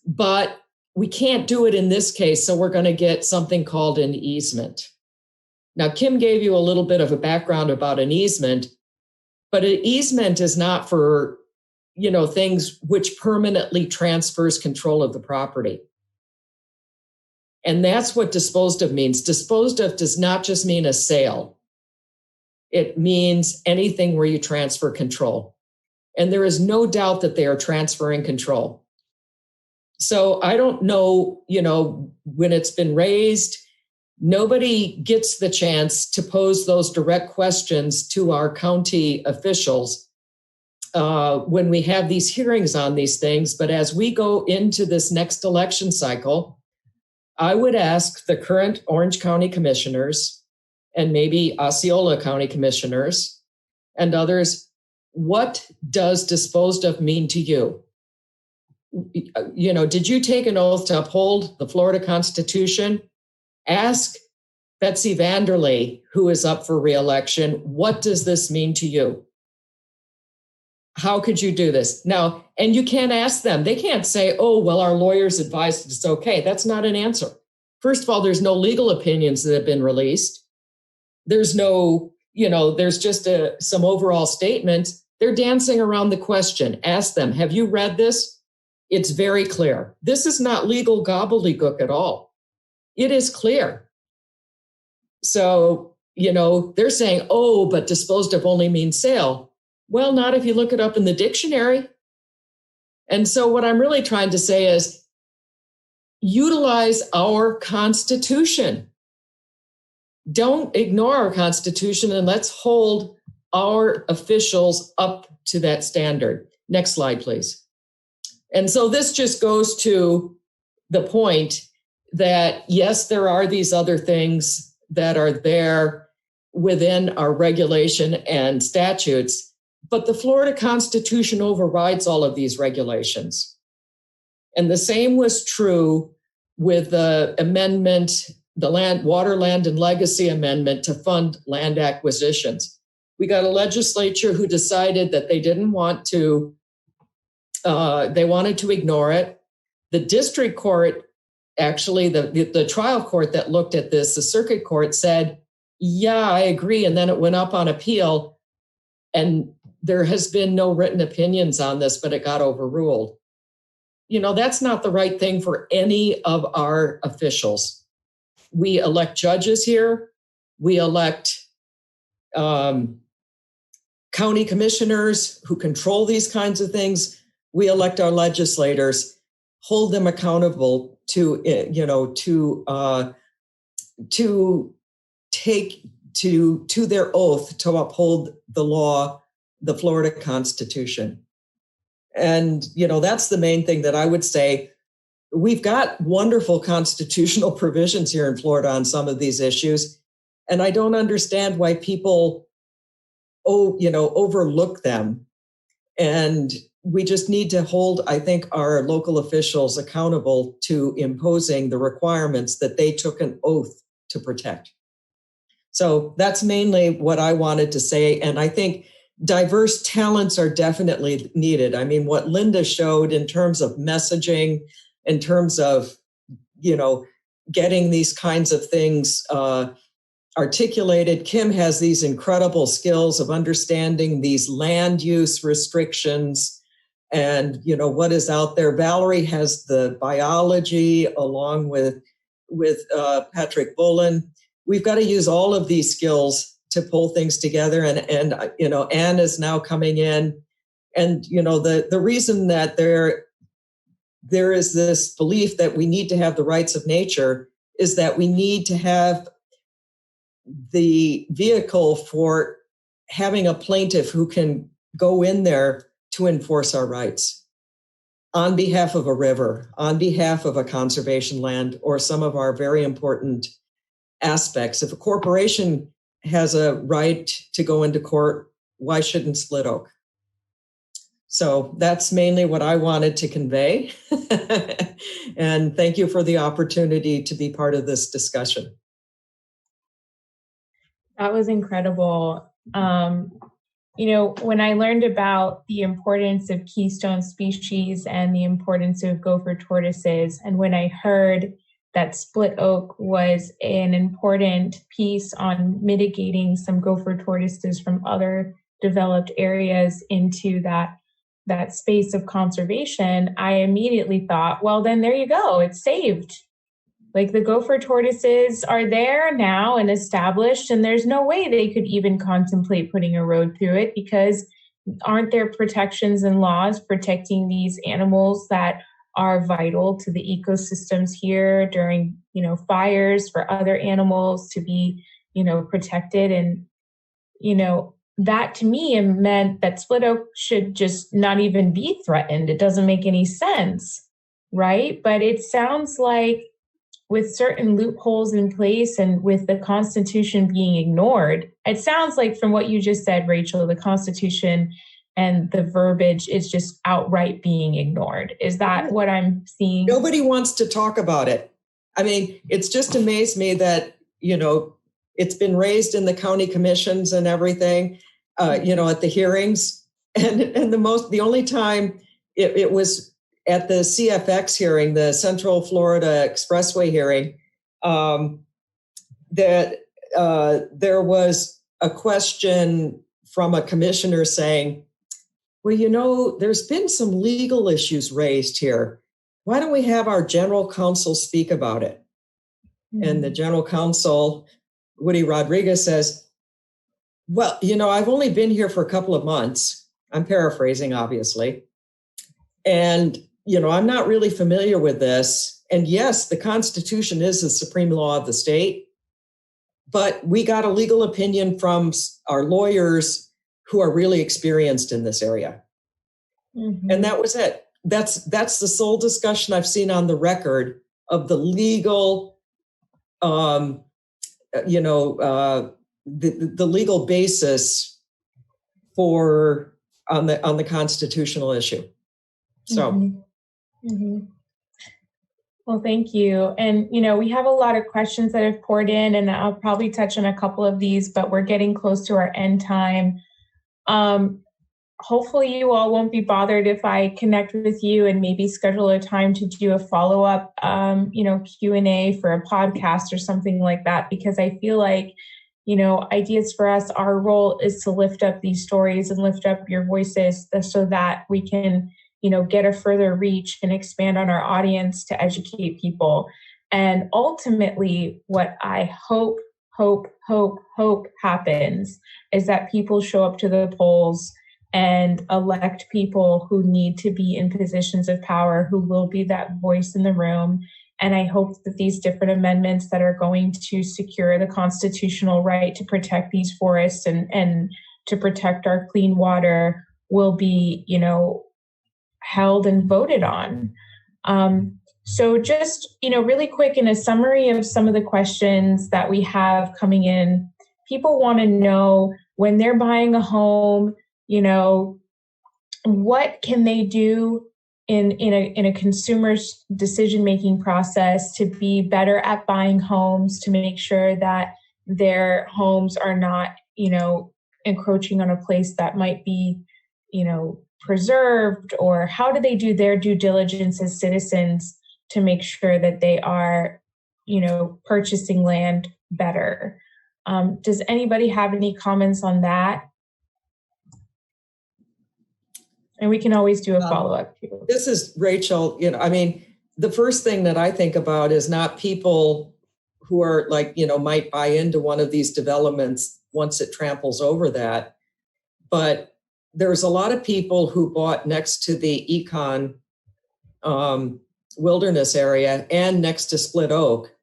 but we can't do it in this case, so we're going to get something called an easement. Now, Kim gave you a little bit of a background about an easement, but an easement is not for, things which permanently transfers control of the property. And that's what disposed of means. Disposed of does not just mean a sale. It means anything where you transfer control. And there is no doubt that they are transferring control. So I don't know, when it's been raised, nobody gets the chance to pose those direct questions to our county officials when we have these hearings on these things. But as we go into this next election cycle, I would ask the current Orange County commissioners and maybe Osceola County commissioners and others, what does disposed of mean to you? Did you take an oath to uphold the Florida Constitution? Ask Betsy Vanderlee, who is up for re-election, what does this mean to you? How could you do this? Now, and you can't ask them. They can't say, oh, well, our lawyers advised it's okay. That's not an answer. First of all, there's no legal opinions that have been released. There's no, there's just some overall statements. They're dancing around the question. Ask them, have you read this? It's very clear. This is not legal gobbledygook at all. It is clear. So, they're saying, oh, but disposed of only means sale. Well, not if you look it up in the dictionary. And so what I'm really trying to say is utilize our Constitution. Don't ignore our Constitution, and let's hold our officials up to that standard. Next slide, please. And so this just goes to the point that, yes, there are these other things that are there within our regulation and statutes, but the Florida Constitution overrides all of these regulations. And the same was true with the amendment, the Water, Land, and Legacy Amendment to fund land acquisitions. We got a legislature who decided that they didn't want to, they wanted to ignore it. The district court, actually, the trial court that looked at this, the circuit court said, yeah, I agree. And then it went up on appeal. And there has been no written opinions on this, but it got overruled. You know, that's not the right thing for any of our officials. We elect judges here. We elect county commissioners who control these kinds of things. We elect our legislators, hold them accountable to take to their oath to uphold the law, the Florida Constitution. And, you know, that's the main thing that I would say. We've got wonderful constitutional provisions here in Florida on some of these issues. And I don't understand why people, overlook them. And we just need to hold, I think, our local officials accountable to imposing the requirements that they took an oath to protect. So that's mainly what I wanted to say. And I think diverse talents are definitely needed. I mean, what Linda showed in terms of messaging, in terms of, getting these kinds of things articulated. Kim has these incredible skills of understanding these land use restrictions and, what is out there. Valerie has the biology along with Patrick Bohlen. We've got to use all of these skills to pull things together. And Anne is now coming in. And, the reason that there is this belief that we need to have the rights of nature is that we need to have the vehicle for having a plaintiff who can go in there to enforce our rights on behalf of a river, on behalf of a conservation land, or some of our very important aspects. If a corporation has a right to go into court, why shouldn't Split Oak? So that's mainly what I wanted to convey. And thank you for the opportunity to be part of this discussion. That was incredible. When I learned about the importance of keystone species and the importance of gopher tortoises, and when I heard that Split Oak was an important piece on mitigating some gopher tortoises from other developed areas into that space of conservation, I immediately thought, well, then there you go, it's saved. Like the gopher tortoises are there now and established, and there's no way they could even contemplate putting a road through it, because aren't there protections and laws protecting these animals that are vital to the ecosystems here during, fires, for other animals to be, protected. And, that to me meant that Split Oak should just not even be threatened. It doesn't make any sense, right? But it sounds like with certain loopholes in place and with the Constitution being ignored, it sounds like from what you just said, Rachel, the Constitution and the verbiage is just outright being ignored. Is that what I'm seeing? Nobody wants to talk about it. I mean, it's just amazed me that, it's been raised in the county commissions and everything, at the hearings. And the only time it was at the CFX hearing, the Central Florida Expressway hearing, that there was a question from a commissioner saying, well, there's been some legal issues raised here. Why don't we have our general counsel speak about it? Mm-hmm. And the general counsel, Woody Rodriguez, says, well, I've only been here for a couple of months. I'm paraphrasing, obviously. And, I'm not really familiar with this. And yes, the Constitution is the supreme law of the state, but we got a legal opinion from our lawyers who are really experienced in this area. Mm-hmm. And that was it. That's the sole discussion I've seen on the record of the legal, the legal basis on the constitutional issue. So. Mm-hmm. Mm-hmm. Well, thank you. And, we have a lot of questions that have poured in, and I'll probably touch on a couple of these, but we're getting close to our end time. Hopefully you all won't be bothered if I connect with you and maybe schedule a time to do a follow-up, Q&A for a podcast or something like that, because I feel like, Ideas for Us, our role is to lift up these stories and lift up your voices so that we can get a further reach and expand on our audience to educate people. And ultimately, what I hope happens is that people show up to the polls and elect people who need to be in positions of power, who will be that voice in the room. And I hope that these different amendments that are going to secure the constitutional right to protect these forests and to protect our clean water will be, held and voted on. So just, really quick, in a summary of some of the questions that we have coming in, people want to know when they're buying a home, what can they do in a consumer's decision-making process to be better at buying homes, to make sure that their homes are not, encroaching on a place that might be, preserved, or how do they do their due diligence as citizens to make sure that they are, purchasing land better? Does anybody have any comments on that? And we can always do a follow-up too. This is Rachel. The first thing that I think about is not people who are might buy into one of these developments once it tramples over that, but there's a lot of people who bought next to the Econ wilderness area and next to Split Oak,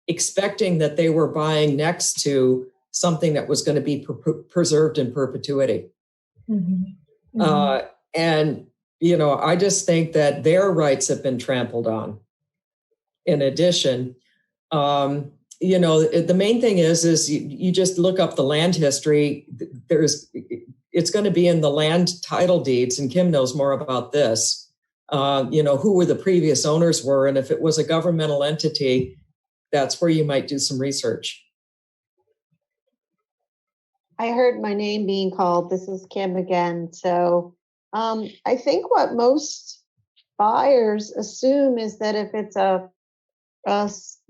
expecting that they were buying next to something that was going to be preserved in perpetuity. Mm-hmm. Mm-hmm. And, I just think that their rights have been trampled on. In addition, the main thing is you just look up the land history. It's going to be in the land title deeds, and Kim knows more about this, who were the previous owners were. And if it was a governmental entity, that's where you might do some research. I heard my name being called. This is Kim again. So I think what most buyers assume is that if it's a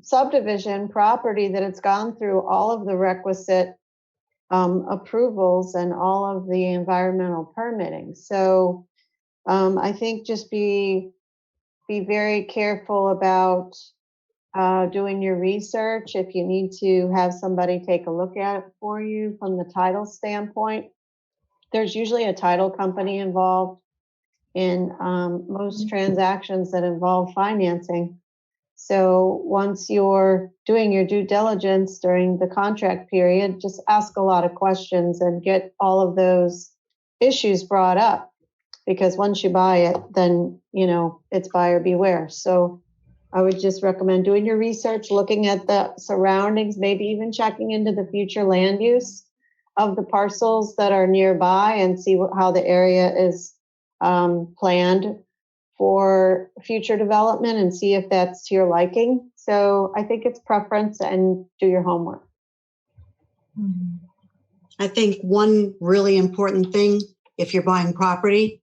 subdivision property, that it's gone through all of the requisite approvals and all of the environmental permitting. So I think just be very careful about doing your research. If you need to have somebody take a look at it for you from the title standpoint, there's usually a title company involved in most transactions that involve financing. So once you're doing your due diligence during the contract period, just ask a lot of questions and get all of those issues brought up, because once you buy it, then, it's buyer beware. So I would just recommend doing your research, looking at the surroundings, maybe even checking into the future land use of the parcels that are nearby and see how the area is planned for future development and see if that's to your liking. So I think it's preference and do your homework. I think one really important thing, if you're buying property,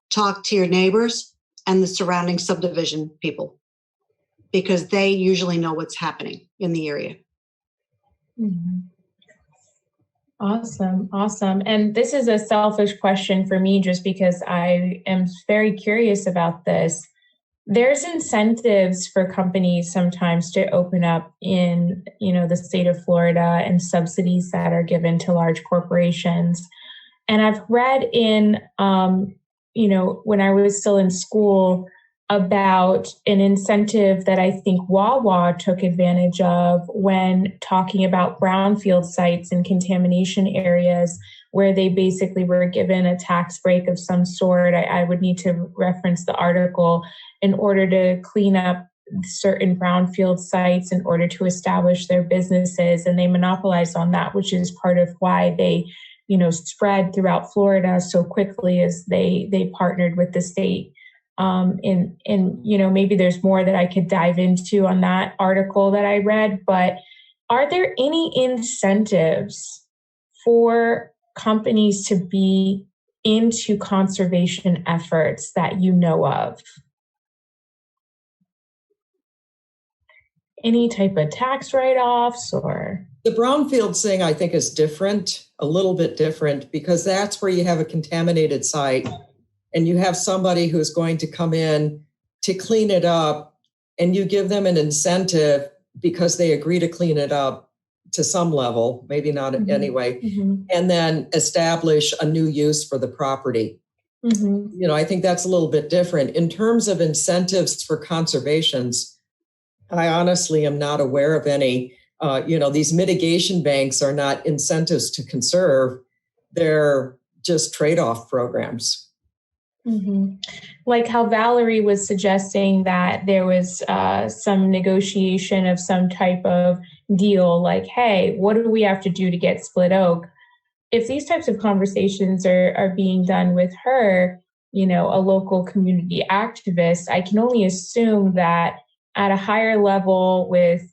talk to your neighbors and the surrounding subdivision people, because they usually know what's happening in the area. Mm-hmm. Awesome. And this is a selfish question for me, just because I am very curious about this. There's incentives for companies sometimes to open up in, the state of Florida, and subsidies that are given to large corporations. And I've read in, when I was still in school, about an incentive that I think Wawa took advantage of when talking about brownfield sites and contamination areas, where they basically were given a tax break of some sort. I would need to reference the article in order to clean up certain brownfield sites in order to establish their businesses, and they monopolized on that, which is part of why they, spread throughout Florida so quickly as they partnered with the state. And maybe there's more that I could dive into on that article that I read, but are there any incentives for companies to be into conservation efforts that you know of? Any type of tax write-offs or? The brownfields thing, I think, is different, a little bit different, because that's where you have a contaminated site and you have somebody who's going to come in to clean it up, and you give them an incentive because they agree to clean it up to some level, maybe not anyway, and then establish a new use for the property. I think that's a little bit different. In terms of incentives for conservations, I honestly am not aware of any. These mitigation banks are not incentives to conserve. They're just trade-off programs. Like how Valerie was suggesting that there was some negotiation of some type of deal, like, hey, what do we have to do to get split oak? If these types of conversations are being done with her, a local community activist, I can only assume that at a higher level with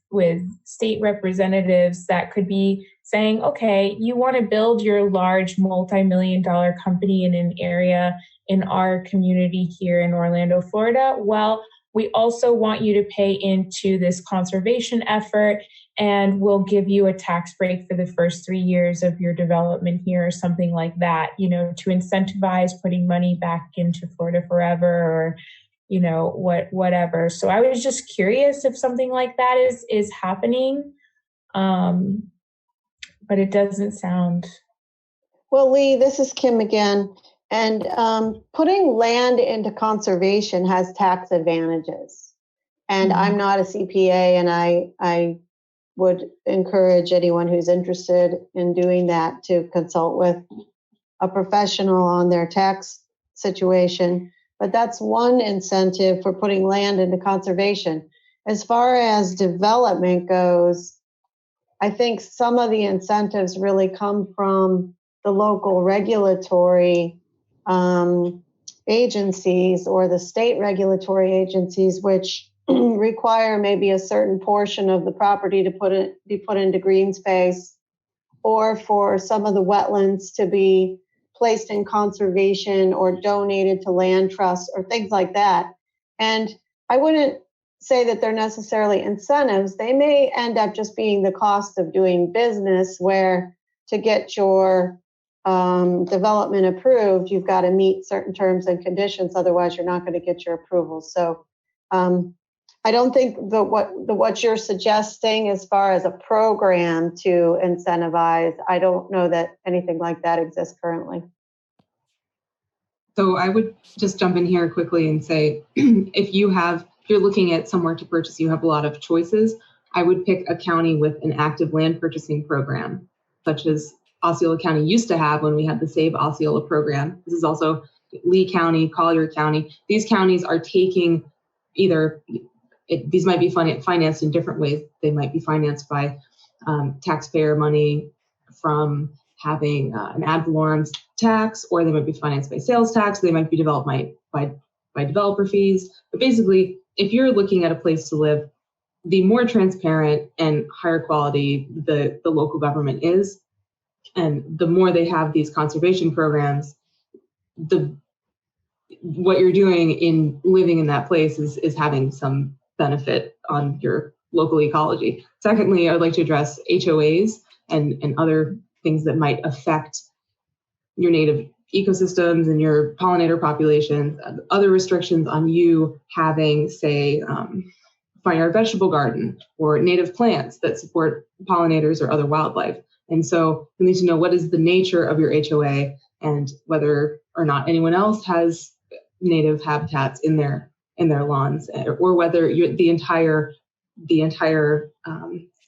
state representatives that could be saying, okay, you want to build your large multi-million-dollar company in an area in our community here in Orlando, Florida. Well, we also want you to pay into this conservation effort, and we'll give you a tax break for the first 3 years of your development here or something like that, to incentivize putting money back into Florida Forever or whatever. So I was just curious if something like that is happening, but it doesn't sound. Well, Lee, this is Kim again. And putting land into conservation has tax advantages. And I'm not a CPA, and I would encourage anyone who's interested in doing that to consult with a professional on their tax situation. But that's one incentive for putting land into conservation. As far as development goes, I think some of the incentives really come from the local regulatory agencies or the state regulatory agencies, which require maybe a certain portion of the property to be put into green space, or for some of the wetlands to be placed in conservation or donated to land trusts or things like that. And I wouldn't say that they're necessarily incentives. They may end up just being the cost of doing business, where to get your development approved, you've got to meet certain terms and conditions. Otherwise, you're not going to get your approval. So I don't think what you're suggesting as far as a program to incentivize, I don't know that anything like that exists currently. So I would just jump in here quickly and say, if you're looking at somewhere to purchase, you have a lot of choices. I would pick a county with an active land purchasing program, such as Osceola County used to have when we had the Save Osceola program. This is also Lee County, Collier County. These counties are taking these might be financed in different ways. They might be financed by taxpayer money from having an ad valorem tax, or they might be financed by sales tax. They might be developed by developer fees. But basically, if you're looking at a place to live, the more transparent and higher quality the local government is, and the more they have these conservation programs, what you're doing in living in that place is having some benefit on your local ecology. Secondly, I'd like to address HOAs and other things that might affect your native ecosystems and your pollinator populations, other restrictions on you having, say, fine art vegetable garden or native plants that support pollinators or other wildlife. And so we need to know what is the nature of your HOA and whether or not anyone else has native habitats in their lawns, or whether the entire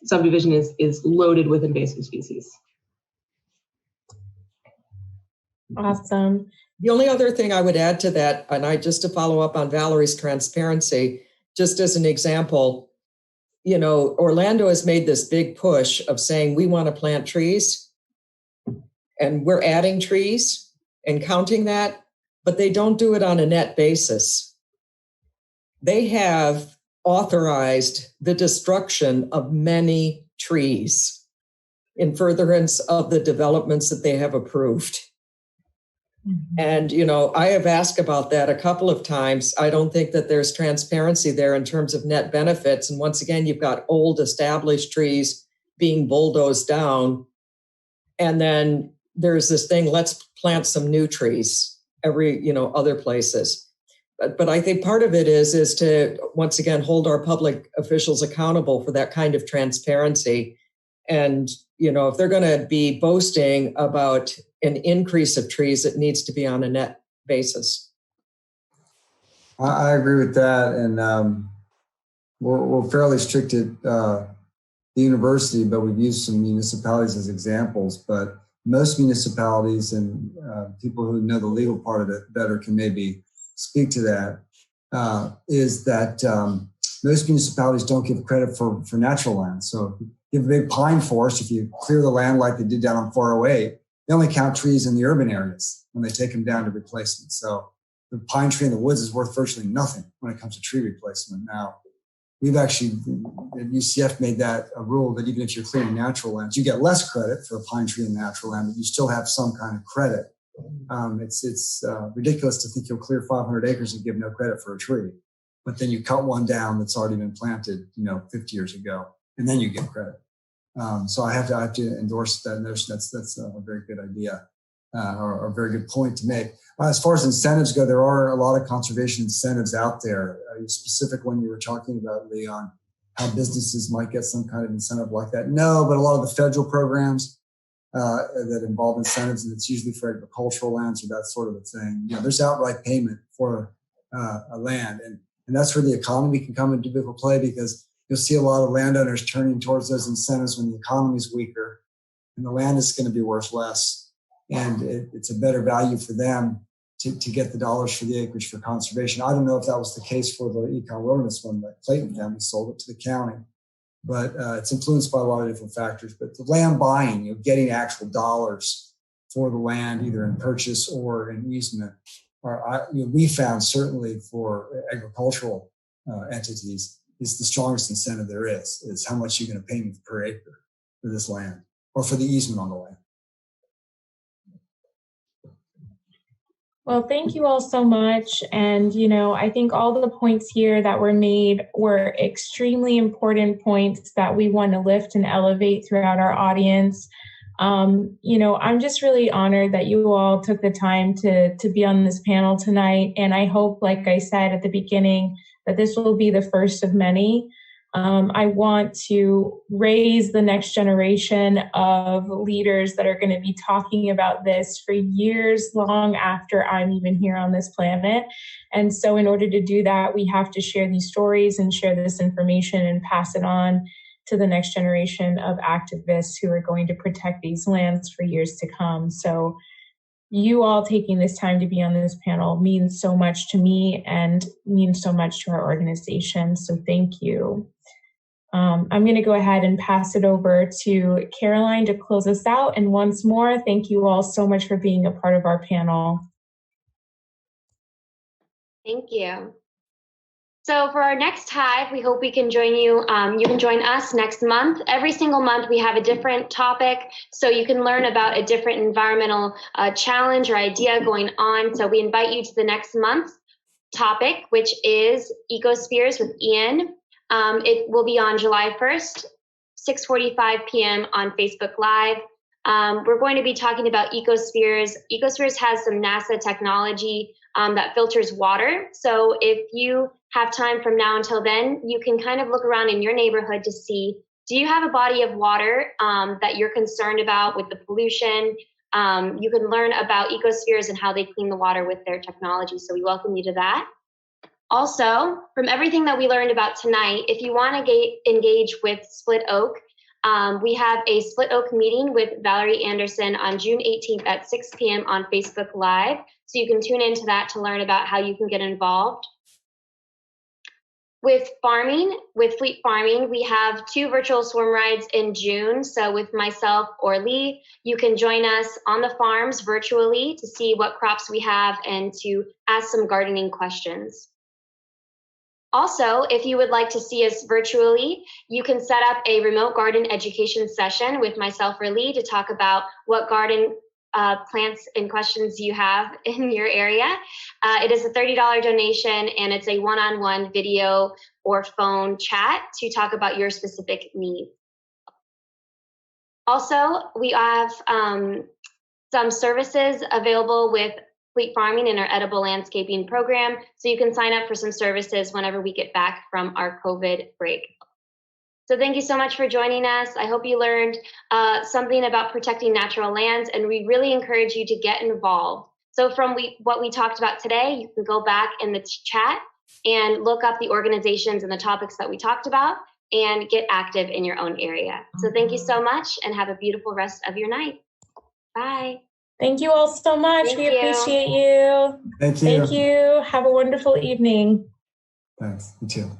subdivision is loaded with invasive species. Awesome. The only other thing I would add to that, and just to follow up on Valerie's transparency, just as an example, Orlando has made this big push of saying we want to plant trees, and we're adding trees and counting that, but they don't do it on a net basis. They have authorized the destruction of many trees in furtherance of the developments that they have approved. And, I have asked about that a couple of times. I don't think that there's transparency there in terms of net benefits. And once again, you've got old established trees being bulldozed down. And then there's this thing, let's plant some new trees other places. But I think part of it is to, once again, hold our public officials accountable for that kind of transparency. And, if they're going to be boasting about an increase of trees, it needs to be on a net basis. I agree with that. And we're fairly strict at the university, but we've used some municipalities as examples. But most municipalities and people who know the legal part of it better can maybe speak to that, is that most municipalities don't give credit for natural land. So if you have a big pine forest, if you clear the land like they did down on 408, they only count trees in the urban areas when they take them down to replacement. So the pine tree in the woods is worth virtually nothing when it comes to tree replacement. Now, we've actually, UCF made that a rule that even if you're clearing natural lands, you get less credit for a pine tree in natural land, but you still have some kind of credit. It's ridiculous to think you'll clear 500 acres and give no credit for a tree, but then you cut one down that's already been planted, 50 years ago, and then you get credit. So I have to endorse that notion. That's a very good idea, or a very good point to make. As far as incentives go, there are a lot of conservation incentives out there. Specific one you were talking about, Leon, how businesses might get some kind of incentive like that. No, but a lot of the federal programs that involve incentives, and it's usually for agricultural lands or that sort of a thing. There's outright payment for a land, and that's where the economy can come into big play, because you'll see a lot of landowners turning towards those incentives when the economy is weaker, and the land is going to be worth less, and it's a better value for them to get the dollars for the acreage for conservation. I don't know if that was the case for the Econ Wilderness one that Clayton family sold it to the county. But it's influenced by a lot of different factors. But the land buying, getting actual dollars for the land, either in purchase or in easement, we found certainly for agricultural entities is the strongest incentive there is how much you're going to pay me per acre for this land or for the easement on the land. Well, thank you all so much. And, I think all the points here that were made were extremely important points that we want to lift and elevate throughout our audience. I'm just really honored that you all took the time to be on this panel tonight. And I hope, like I said at the beginning, that this will be the first of many. I want to raise the next generation of leaders that are going to be talking about this for years long after I'm even here on this planet. And so in order to do that, we have to share these stories and share this information and pass it on to the next generation of activists who are going to protect these lands for years to come. So you all taking this time to be on this panel means so much to me and means so much to our organization. So thank you. I'm going to go ahead and pass it over to Caroline to close us out. And once more, thank you all so much for being a part of our panel. Thank you. So for our next Hive, we hope we can join you. You can join us next month. Every single month, we have a different topic, so you can learn about a different environmental challenge or idea going on. So we invite you to the next month's topic, which is Ecospheres with Ian. It will be on July 1st, 6:45 p.m. on Facebook Live. We're going to be talking about Ecospheres. Ecospheres has some NASA technology that filters water. So if you have time from now until then, you can kind of look around in your neighborhood to see, do you have a body of water that you're concerned about with the pollution? You can learn about Ecospheres and how they clean the water with their technology. So we welcome you to that. Also, from everything that we learned about tonight, if you want to engage with Split Oak, we have a Split Oak meeting with Valerie Anderson on June 18th at 6 p.m. on Facebook Live. So you can tune into that to learn about how you can get involved. With Fleet Farming, we have 2 virtual swarm rides in June. So with myself or Lee, you can join us on the farms virtually to see what crops we have and to ask some gardening questions. Also, if you would like to see us virtually, you can set up a remote garden education session with myself or Lee to talk about what garden plants and questions you have in your area. It is a $30 donation, and it's a one-on-one video or phone chat to talk about your specific needs. Also, we have some services available with Fleet Farming in our edible landscaping program, so you can sign up for some services whenever we get back from our COVID break. So thank you so much for joining us. I hope you learned something about protecting natural lands, and we really encourage you to get involved. So from what we talked about today, you can go back in the chat and look up the organizations and the topics that we talked about and get active in your own area. So thank you so much, and have a beautiful rest of your night. Bye. Thank you all so much. We appreciate you. Thank you. Thank you. Have a wonderful evening. Thanks. You too.